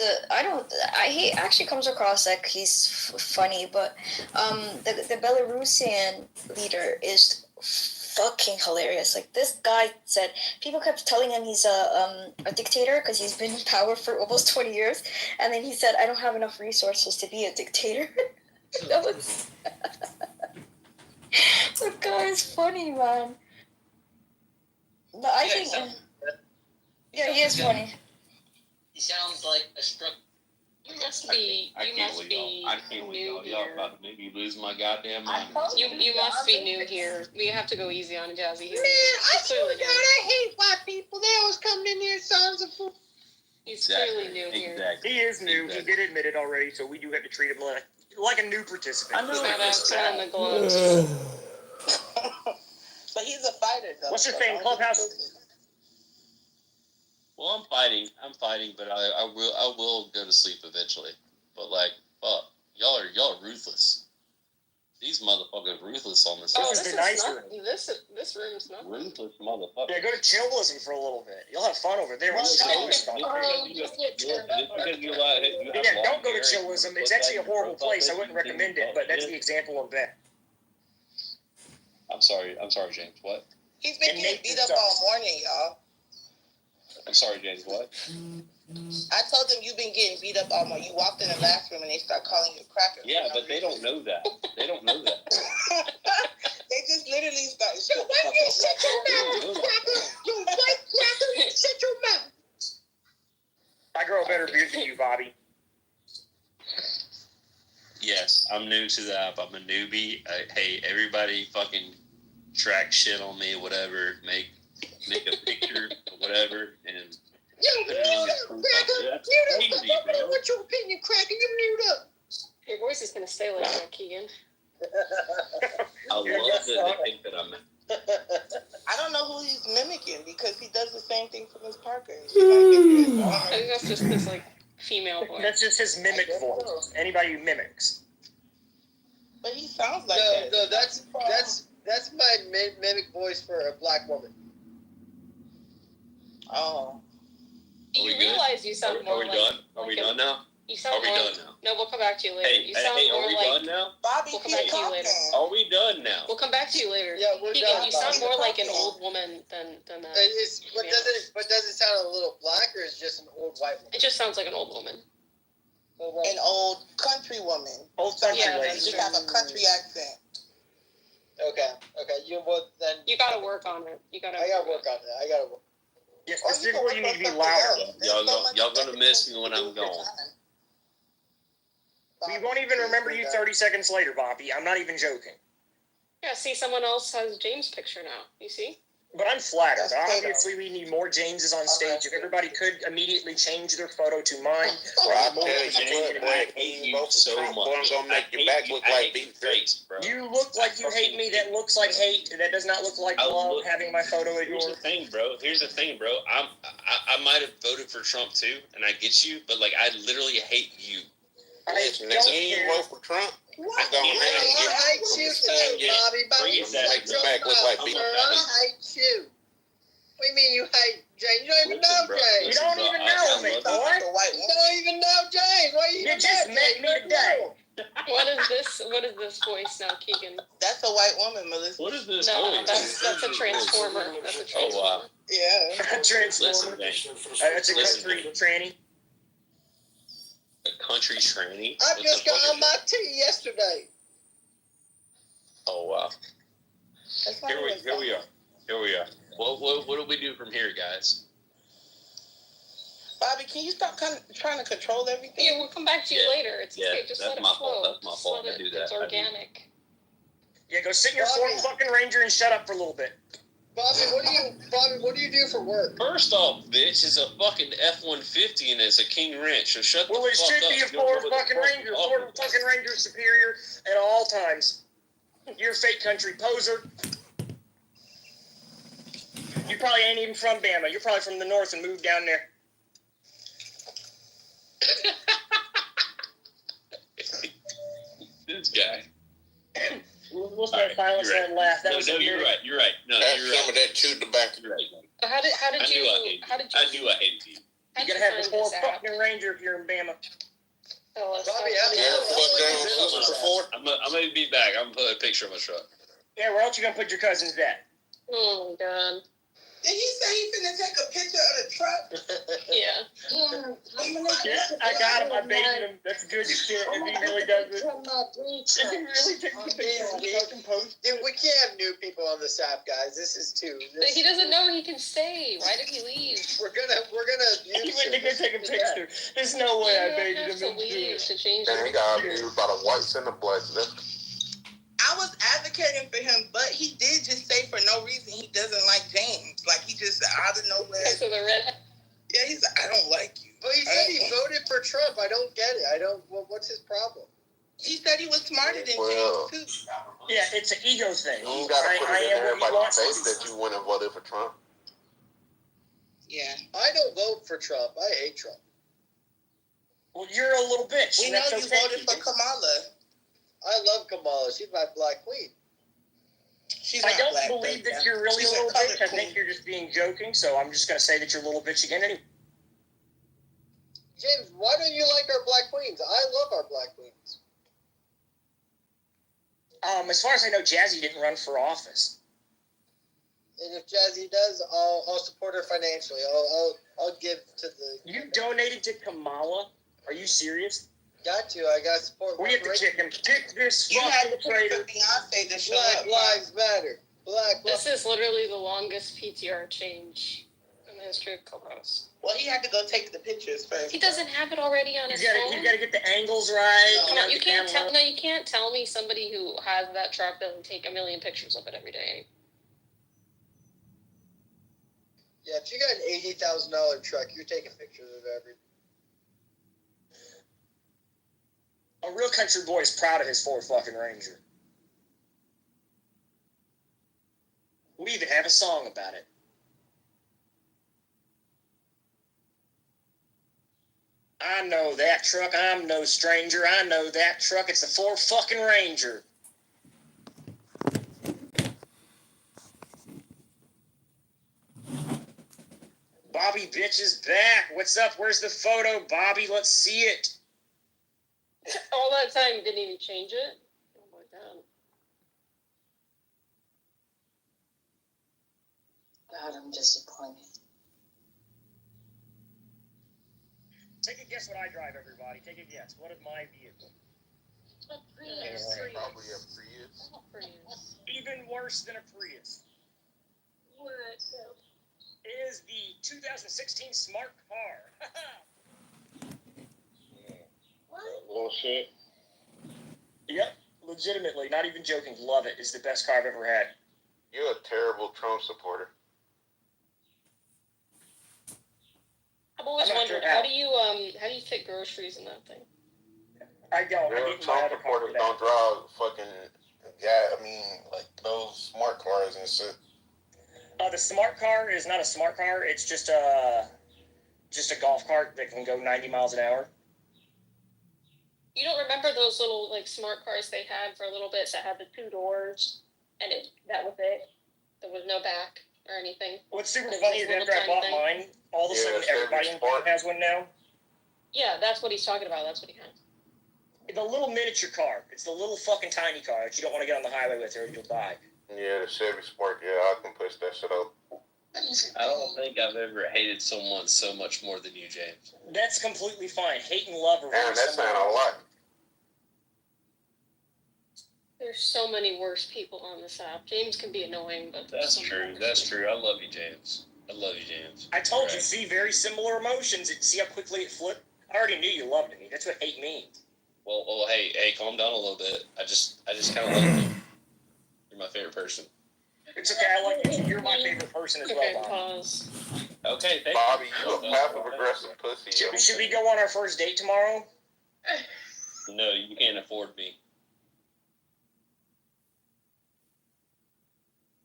he actually comes across like he's funny, but the Belarusian leader is fucking hilarious. Like, this guy said, people kept telling him he's a dictator because he's been in power for almost 20 years, and then he said, I don't have enough resources to be a dictator. That was... That guy is funny, man. But I think... Yeah, he is funny. He sounds like a struck. You must be new here. About to make me lose my goddamn mind. You must be new here. We have to go easy on Jazzy here. Man, I swear to God, I hate white people. They always come in here, sons of fools. He's clearly new here. He is new. He did admit it already, so we do have to treat him like a new participant. I know that on the gloves. But he's a fighter, though. What's his name? Clubhouse? Well, I'm fighting, but I will go to sleep eventually. But like, fuck, y'all are ruthless. These motherfuckers ruthless on this. This is the nice room. This room's not Ruthless motherfucker. Yeah, go to chillism for a little bit. You'll have fun over there. Don't go to chillism. It's actually a horrible place. I wouldn't recommend it, but that's the example of that. I'm sorry, James. What? He's been getting beat up all morning, y'all. I'm sorry, James. What? I told them you've been getting beat up all morning. You walked in the last room and they start calling you a cracker. Yeah, but they don't know that. They don't know that. They just literally start. So why don't you shut your mouth, cracker? You white cracker, you shut your mouth. I grow a better beard than you, Bobby. Yes, I'm new to the app. I'm a newbie. Hey, everybody fucking track shit on me, whatever. Make a picture, whatever, and Yo, put it on your profile. mute up. What's your opinion, cracker? You mute up. Your voice is going to stay like that, Keegan. I love that they think that I'm... I don't know who he's mimicking because he does the same thing from his Parker. I think that's just his, like, female voice. That's just his mimic voice. Anybody who mimics. But he sounds like No, that. no, that's my mimic voice for a black woman. Oh. You realize you sound more Are we like... done? Are we done now? You sound Are we more... done now? No, we'll come back to you later. Hey, You sound are more we like... done now? Bobby, We'll come back to you later. Are we done now? We'll come back to you later. Yeah, we're Keegan, done. you sound Bobby. more like an old woman than does it sound a little black, or is it just an old white woman? It just sounds like an old woman. An old country woman. Old country Yeah, lady. that's You true. have a country accent. Okay. Then You gotta work on it. I gotta work on it. I gotta work. Yeah, specifically, you need to be louder. Y'all gonna miss me when I'm gone. We won't even remember you 30 seconds later, Bobby. I'm not even joking. Yeah, see, someone else has James' picture now. You see? But I'm flattered. That's good. Obviously, we need more Jameses on stage. If everybody could immediately change their photo to mine, I'll more tell you what, boy, hate you both so Trump much. ones gonna make your back look like beef face, bro. You look like you hate me. That looks like hate. That does not look like love. Having my photo at Here's yours. the thing, bro. I might have voted for Trump too, and I get you, but like I literally hate you. Listen, that's you vote for Trump. I'm going to I hate you too, Bobby. Bring it back. make your back look like beef. I hate you. What do you mean you hate James? You don't even know James. You don't even know me, boy. You don't even know James. What are you You just met me today. What is this? What is this voice now, Keegan? That's a white woman, Melissa. What is this No, voice? that's a transformer. That's a transformer. Oh wow. Yeah. Transformer. Listen, That's a Listen, country tranny. a country tranny. I What just the got fuck on is my that? tea yesterday. Oh wow. Here we are. Here we are. What do we do from here, guys? Bobby, can you stop trying to control everything? Yeah, we'll come back to you later. It's Yeah, okay. Just that's let it my flow. fault. That's my Just fault. let I do it- that. It's I do. organic. Yeah, go sit in your Ford fucking Ranger and shut up for a little bit. Bobby, what do you do for work? First off, bitch, it's a fucking F-150 and it's a King Ranch. So shut Well, the it fuck should up. be a You don't know Ford what the fucking fuck Ranger. you're Ford talking fucking Ranger superior at all times. You're a fake country poser. You probably ain't even from Bama. You're probably from the north and moved down there. This guy. We'll start silence You're right. and laugh. That No, was no, a you're weird- right. You're right. No, Have you're some right. of that chewed tobacco. You're right. How did I you knew I hated you. I knew I hated you. You gotta have the Ford fucking Ranger if you're in Bama. Bobby, how do You ever fuck down with Lucifer before? I'm gonna be back. I'm gonna put a picture of my truck. Yeah, where else you gonna put your cousin's at? Oh my god. Did he say he finna take a picture of the truck? Yeah. Yeah, I got him. I baited him. That's good shit. If he really does it. If he really takes a picture of the fucking post. Dude, we can't have new people on this app, guys. This is too. But he doesn't know he can stay. Why did he leave? We're gonna He abuse went to go take a picture. There's no way I baited him to into doing leave it. to change Then his he got abused by the whites and the blacks. I was advocating for him, but he did just say for no reason he doesn't like James. Like he just out of nowhere. So the red. Yeah, he's like, I don't like you. But he said he voted for Trump. I don't get it. What's his problem? He said he was smarter than Well, James too. Yeah, it's an ego thing. You ain't gotta put I it in am what he everybody's wants. face that you went and voted for Trump. Yeah. I don't vote for Trump. I hate Trump. Well, you're a little bitch. We and know that's you okay. voted for Kamala. I love Kamala. She's my black queen. She's I not don't black, believe but, that you're really she's a little colored bitch. I queen. think you're just being joking, so I'm just going to say that you're a little bitch again anyway. James, why don't you like our black queens? I love our black queens. As far as I know, Jazzy didn't run for office. And if Jazzy does, I'll support her financially. I'll give to the. You donated to Kamala? Are you serious? Got to. I got support. We have to kick him. Kick this You had fucking to traitor. put Beyonce to show Black up. lives matter. Black This is literally the longest PTR change in the history of Clubhouse. Well, he had to go take the pictures first. He doesn't have it already on his phone. You gotta get the angles right. No, you can't tell. No, you can't tell me somebody who has that truck doesn't take a million pictures of it every day. Yeah, if you got an $80,000 truck, you're taking pictures of every. A real country boy is proud of his Ford fucking Ranger. We even have a song about it. I know that truck. I'm no stranger. I know that truck. It's a Ford fucking Ranger. bitch is back. What's up? Where's the photo, Bobby? Let's see it. All that time, you didn't even change it? Oh my god. God, I'm disappointed. Take a guess what I drive, everybody. Take a guess. What is my vehicle? A Prius. Probably a Prius. Prius. Even worse than a Prius. What? It is the 2016 Smart Car. Bullshit. Yep, legitimately, not even joking. Love it. It's the best car I've ever had. You're a terrible Trump supporter. I've always I'm not wondered, sure how do you fit groceries in that thing? I don't. I Real get my Trump other car for supporters that. don't drive fucking, yeah, I mean, like those smart cars and shit. The Smart Car is not a smart car. It's just a golf cart that can go 90 miles an hour. You don't remember those little like smart cars they had for a little bit that had the 2 doors and that was it? There was no back or anything. What's super It was funny this is after little I bought tiny mine, all of a sudden Yeah, everybody in town has one now. Yeah, that's what he's talking about. That's what he had. The little miniature car. It's the little fucking tiny car that you don't want to get on the highway with or you'll die. Yeah, the Chevy Spark, yeah, I can push that shit up. I don't think I've ever hated someone so much more than you, James. That's completely fine. Hate and love are Damn, very that's similar. not a lot. There's so many worse people on this app. James can be annoying, but That's true. That's true. I love you, James. I love you, James. I told you, Right. see, very similar emotions. See how quickly it flipped? I already knew you loved me. That's what hate means. Well, hey, calm down a little bit. I just kind of love you. You're my favorite person. It's okay, I like you. You're my favorite person as Okay, well, Bob. pause. Okay, thank Bobby, you. you a passive aggressive pussy. Yo. Should we go on our first date tomorrow? No, you can't afford me.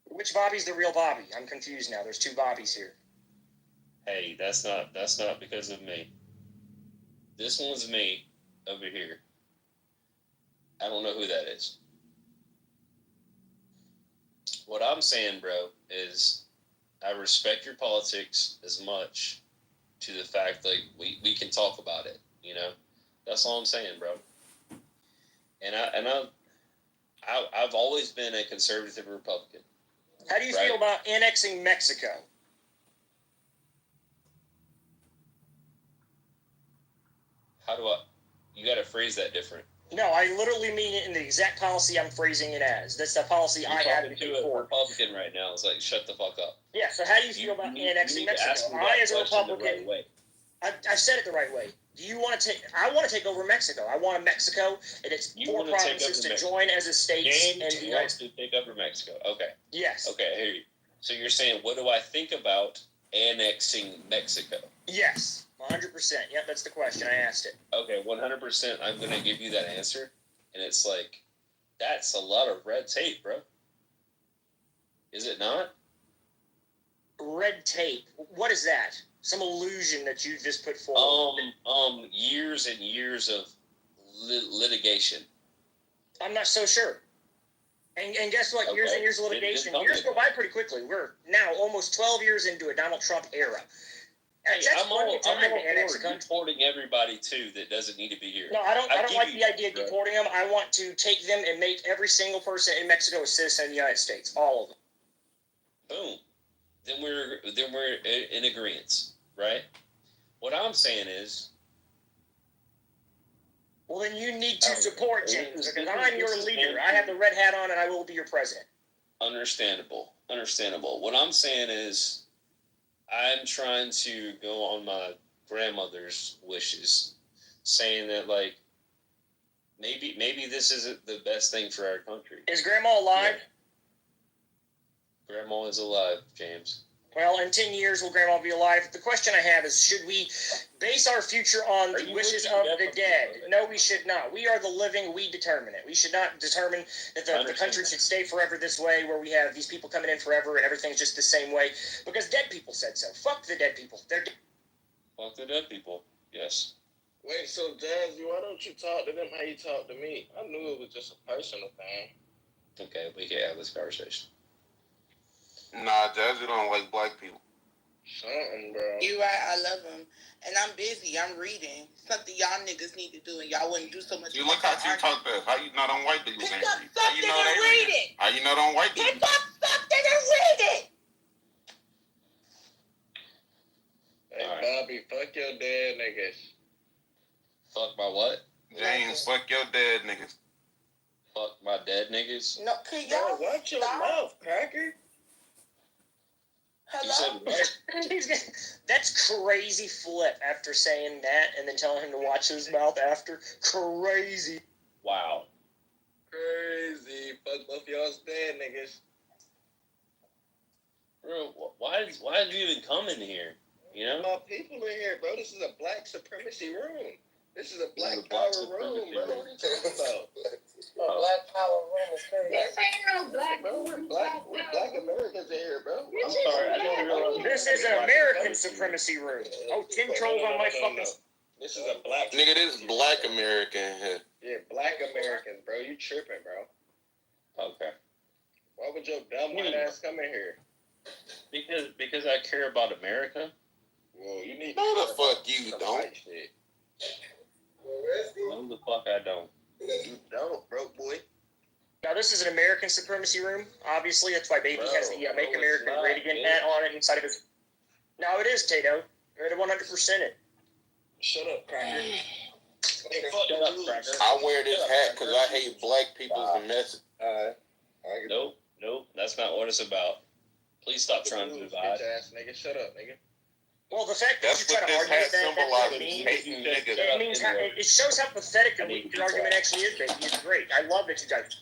Which Bobby's the real Bobby? I'm confused now. There's 2 Bobbies here. Hey, that's not because of me. This one's me over here. I don't know who that is. What I'm saying, bro, is I respect your politics as much to the fact that we can talk about it, you know? That's all I'm saying, bro. And I've always been a conservative Republican. How do you Right. feel about annexing Mexico? How do you gotta phrase that different. No, I literally mean it in the exact policy I'm phrasing it as. That's the policy You're I talking advocate to a for. Republican right now. It's like, shut the fuck up. Yeah, so how do you feel about annexing You need to ask Mexico? me that I, as a question the Republican, right way. I've said it the right way. Do you want to take? I want to take over Mexico. I want a Mexico and its You 4 wanna take provinces over to Mexico. join as a state James and the United wants to take over Mexico. Okay. Yes. Okay, I hear you. So you're saying, what do I think about annexing Mexico? Yes. 100%. Yep, that's the question. I asked it. Okay, 100%. I'm going to give you that answer. And it's like, that's a lot of red tape, bro. Is it not? Red tape. What is that? Some illusion that you just put forward. Years and years of litigation. I'm not so sure. And guess what? Years Okay. and years of Then litigation. tell me Years go about by pretty quickly. We're now almost 12 years into a Donald Trump era. Hey, That's I'm all plenty of time to annex a for country. deporting everybody, too, that doesn't need to be here. No, I don't give like you the idea of bro. deporting them. I want to take them and make every single person in Mexico a citizen of the United States. All of them. Boom. Then we're in agreement, right? What I'm saying is, Well, then you need to support this James is- because this I'm is- your this is leader. bullshit. I have the red hat on and I will be your president. understandable. What I'm saying is, I'm trying to go on my grandmother's wishes, saying that, like, maybe this isn't the best thing for our country. Is Grandma alive? Grandma is alive, James. Well, in 10 years, will Grandma be alive? The question I have is, should we base our future on the you wishes looking of at the them? dead? No, we should not. We are the living. We determine it. We should not determine that the understand country should stay forever this way, where we have these people coming in forever and everything's just the same way, because dead people said so. Fuck the dead people. They're dead. Fuck the dead people. Yes. Wait, so Jazzy, why don't you talk to them how you talk to me? I knew it was just a personal thing. Okay, we can have this conversation. Nah, Jazzy don't like black people. Something, bro. You right, I love him. And I'm busy, I'm reading. Something y'all niggas need to do, and y'all wouldn't do so much. You look how you talk to us. How you know them white dudes Pick ain't up read? How you something know and they read read? it. How you know them white dudes? Pick up something and read it. Hey, Bobby, fuck your dead niggas. Fuck my what? James, fuck your dead niggas. Fuck my dead niggas. No, can Bro, y'all watch your stop? mouth, cracker. You said Hello? what? That's crazy flip after saying that and then telling him to watch his mouth after. Crazy. Wow. Crazy. Fuck both y'all's dead niggas. Bro, why did you even come in here? You know? My people in here, bro. This is a black supremacy room. This is a black This is a black power room, supremacy bro. room. What are you talking about? Black power room is crazy. This ain't no black. Bro, we're black Americans in here, bro. I'm sorry, I didn't realize. This is an American supremacy room. Oh, Tim trolls on my fucking. This is a black. Nigga, this is black American here. Yeah, black Americans, bro. You tripping, bro. Okay. Why would your dumb white ass come in here? Because I care about America. Well, you need. No, the fuck you don't. Shit. No, the fuck I don't. You don't, broke boy. Now, this is an American supremacy room. Obviously, that's why Baby has the Make no, America it's not, Great Again dude. hat on it inside of his. No, it is, Tato. You're at 100% it. Shut up, cracker. Hey, Shut up, Cracker. I wear this hat because I hate black people as a message. Nope, that's not what it's about. Please stop trying to divide. Bitch ass nigga, shut up, nigga. Well, the fact that That's you try what to this argue hat that symbolizes, means, hating niggas. it means how, it shows how pathetic and weak your argument actually is, Baby. It's great. I love that you guys.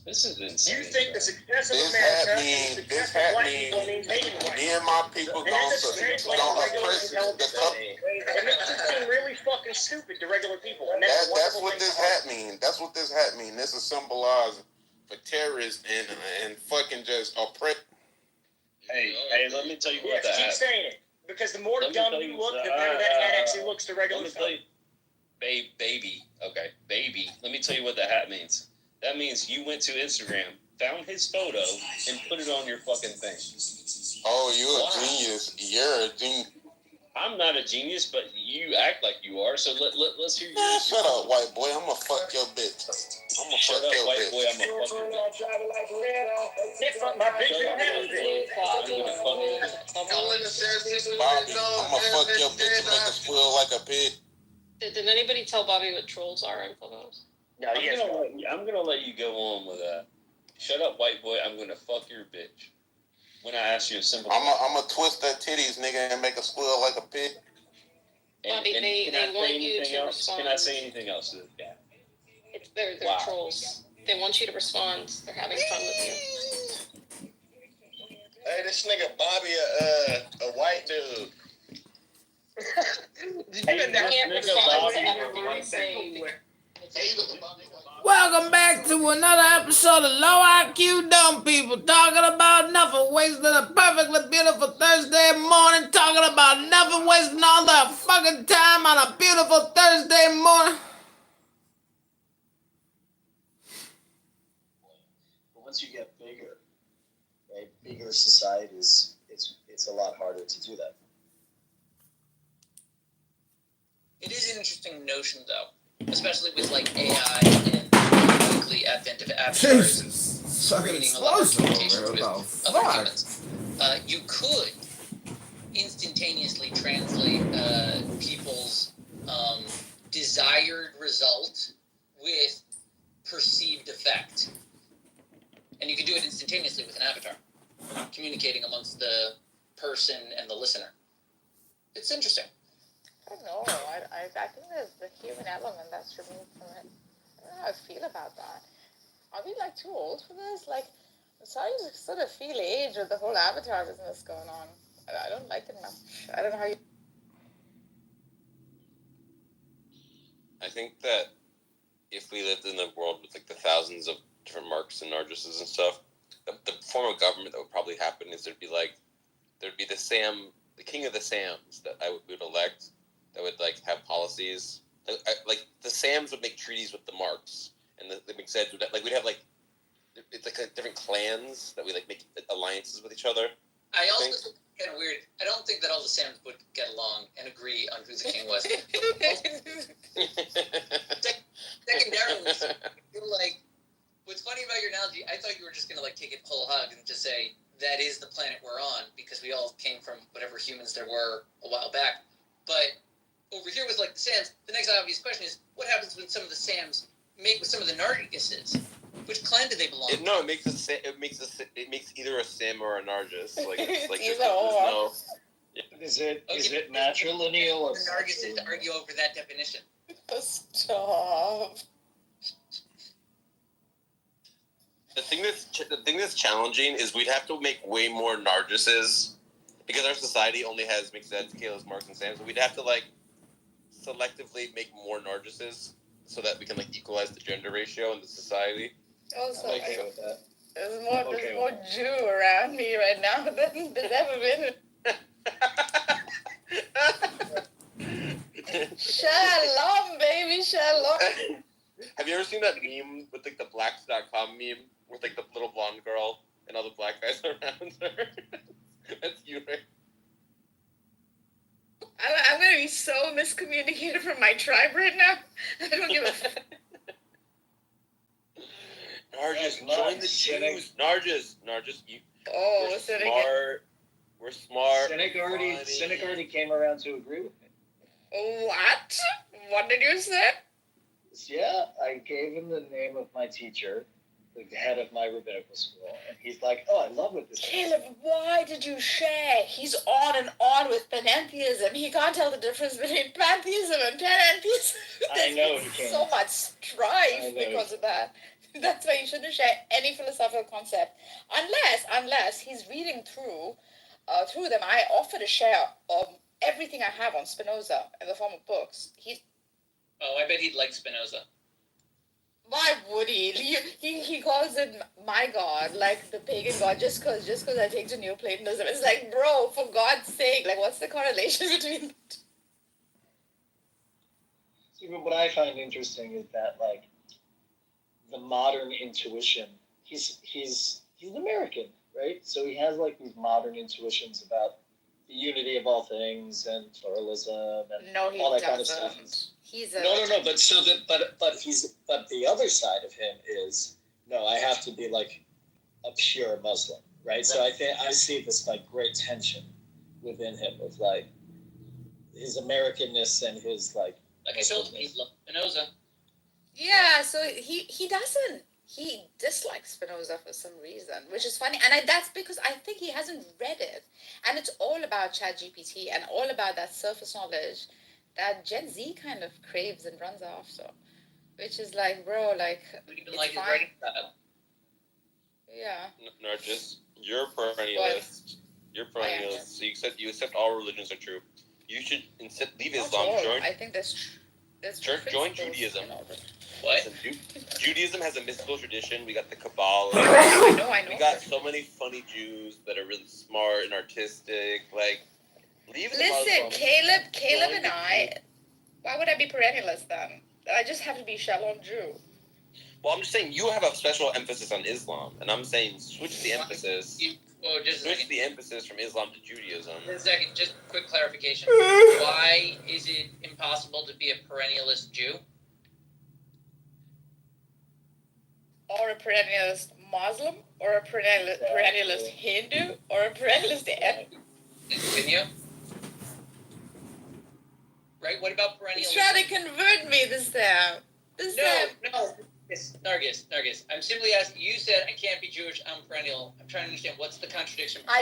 This is insane. You think the success of This America hat and means- the this success hat of black means people means hating white Me and my people And that doesn't don't translate to regular oppress the intelligence. It makes it seem really fucking stupid to regular people. And that's, That's a what wonderful this thing to hat means. That's what this hat means. This is symbolized for terrorists and fucking just oppress. Hey, let me tell you what Yes, that keep hat. saying it. Because the more Let me dumb tell you you, look, the better that hat actually looks to regular Let me tell folk. you, baby. Okay, baby. Let me tell you what that hat means. That means you went to Instagram, found his photo, and put it on your fucking thing. Oh, you a Wow. genius. You're a genius. I'm not a genius, but you act like you are. So let's hear Man, yours. shut up, white boy. I'm gonna fuck your bitch. I'm gonna Shut fuck up, your white bitch. boy. I'm gonna fuck your bitch. Get fuck my bitch in hell. I'm gonna fuck your bitch. Bobby, I'm gonna fuck your bitch and make her squeal like a pig. Did anybody tell Bobby what trolls are in Clubhouse? No, I'm gonna let you go on with that. Shut up, white boy. I'm gonna fuck your bitch. When I ask you a simple I'm gonna twist her titties, nigga, and make her squeal like a pig. Bobby, they can I say want you anything to else? respond. Can I say anything else to this guy? They're Wow. trolls. They want you to respond. They're having fun with you. Hey, this nigga Bobby a white dude. Welcome back to another episode of Low IQ Dumb People, talking about nothing, wasting a perfectly beautiful Thursday morning, talking about nothing, wasting all that fucking time on a beautiful Thursday morning. But once you get bigger, right, bigger societies, it's a lot harder to do that. It is an interesting notion, though, especially with like AI and the quickly advent of avatars. Jesus, fucking creating a lot of explosive communication over with here, other fuck. humans. You could instantaneously translate people's desired result with perceived effect, and you can do it instantaneously with an avatar, communicating amongst the person and the listener. It's interesting. I don't know. I think there's the human element that's removed from it. I don't know how I feel about that. Are we like too old for this? Like, I'm starting to sort of feel age with the whole avatar business going on. I don't like it much. I don't know how you. I think that if we lived in a world with like the thousands of different Marks and Nargisses and stuff, the form of government that would probably happen is there'd be the king of the Sams that we would elect, that would like have policies. Like the Sams would make treaties with the Marks, and the McZeds would like we'd have like it's like different clans that we like make alliances with each other, I also think it's kind of weird. I don't think that all the Sams would get along and agree on who the king was. Secondarily, like, what's funny about your analogy, I thought you were just going to, like, take it whole hug and just say, that is the planet we're on, because we all came from whatever humans there were a while back. But over here with, like, the Sams, the next obvious question is, what happens when some of the Sams mate with some of the Nargisses? Which clan do they belong to? It makes either a Sim or a Nargis. Like it's like Either there's or. no. Is it matrilineal or the Nargisses to argue over that definition. Stop. The thing that's challenging is we'd have to make way more Nargisses because our society only has Mixeds, Kalas, Marks, and Sams. So we'd have to like selectively make more Nargisses so that we can like equalize the gender ratio in the society. Also, I'm okay with that. there's more Jew around me right now than there's ever been. Shalom, baby, shalom. Have you ever seen that meme with like the blacks.com meme with like the little blonde girl and all the black guys around her? That's you, right? I'm gonna be so miscommunicated from my tribe right now. I don't give a fuck. Nargis, join the Jews. Nargis, you. Oh, we're so they smart. We're smart. Cynic already came around to agree with me. What? What did you say? Yeah, I gave him the name of my teacher, the head of my rabbinical school, and he's like, "Oh, I love what this is." Caleb, why did you share? He's on and on with panentheism. He can't tell the difference between pantheism and panentheism. I know he There's can't. so much strife I know. because of that. That's why you shouldn't share any philosophical concept, unless he's reading through them. I offer to share everything I have on Spinoza in the form of books. Oh, I bet he'd like Spinoza. Why would he? He calls it my god, like the pagan god, just cause I take to Neoplatonism. It's like, bro, for God's sake, like, what's the correlation between? See, but what I find interesting is that like the modern intuition. He's an American, right? So he has like these modern intuitions about the unity of all things and pluralism and all that kind of stuff. He's a No. But the other side of him is no. I have to be like a pure Muslim, right? So I see this like great tension within him of like his Americanness and his like. Like I told you, he loved Spinoza. Yeah, so he doesn't. He dislikes Spinoza for some reason, which is funny. And that's because I think he hasn't read it. And it's all about ChatGPT and all about that surface knowledge that Gen Z kind of craves and runs after. Which is like, bro, like, Even like his writing style. Yeah. Nargis, you're a perennialist. You're a perennialist. So you accept all religions are true. You should leave Islam. I think there's join Judaism. What? Listen, Judaism has a mystical tradition. We got the Kabbalah. I know. We got so many funny Jews that are really smart and artistic. Like, leave the Listen, Muslims. Caleb and I, why would I be perennialist then? I just have to be Shalom Jew. Well, I'm just saying you have a special emphasis on Islam, and I'm saying switch the emphasis. Switch the emphasis from Islam to Judaism. Just a second, just quick clarification. Why is it impossible to be a perennialist Jew? Or a perennialist Muslim? Or a perennialist Hindu? Or a perennialist Continue. Right, what about perennialism? He's trying to convert me this time. No. Nargis. I'm simply asking, you said I can't be Jewish, I'm perennial. I'm trying to understand what's the contradiction.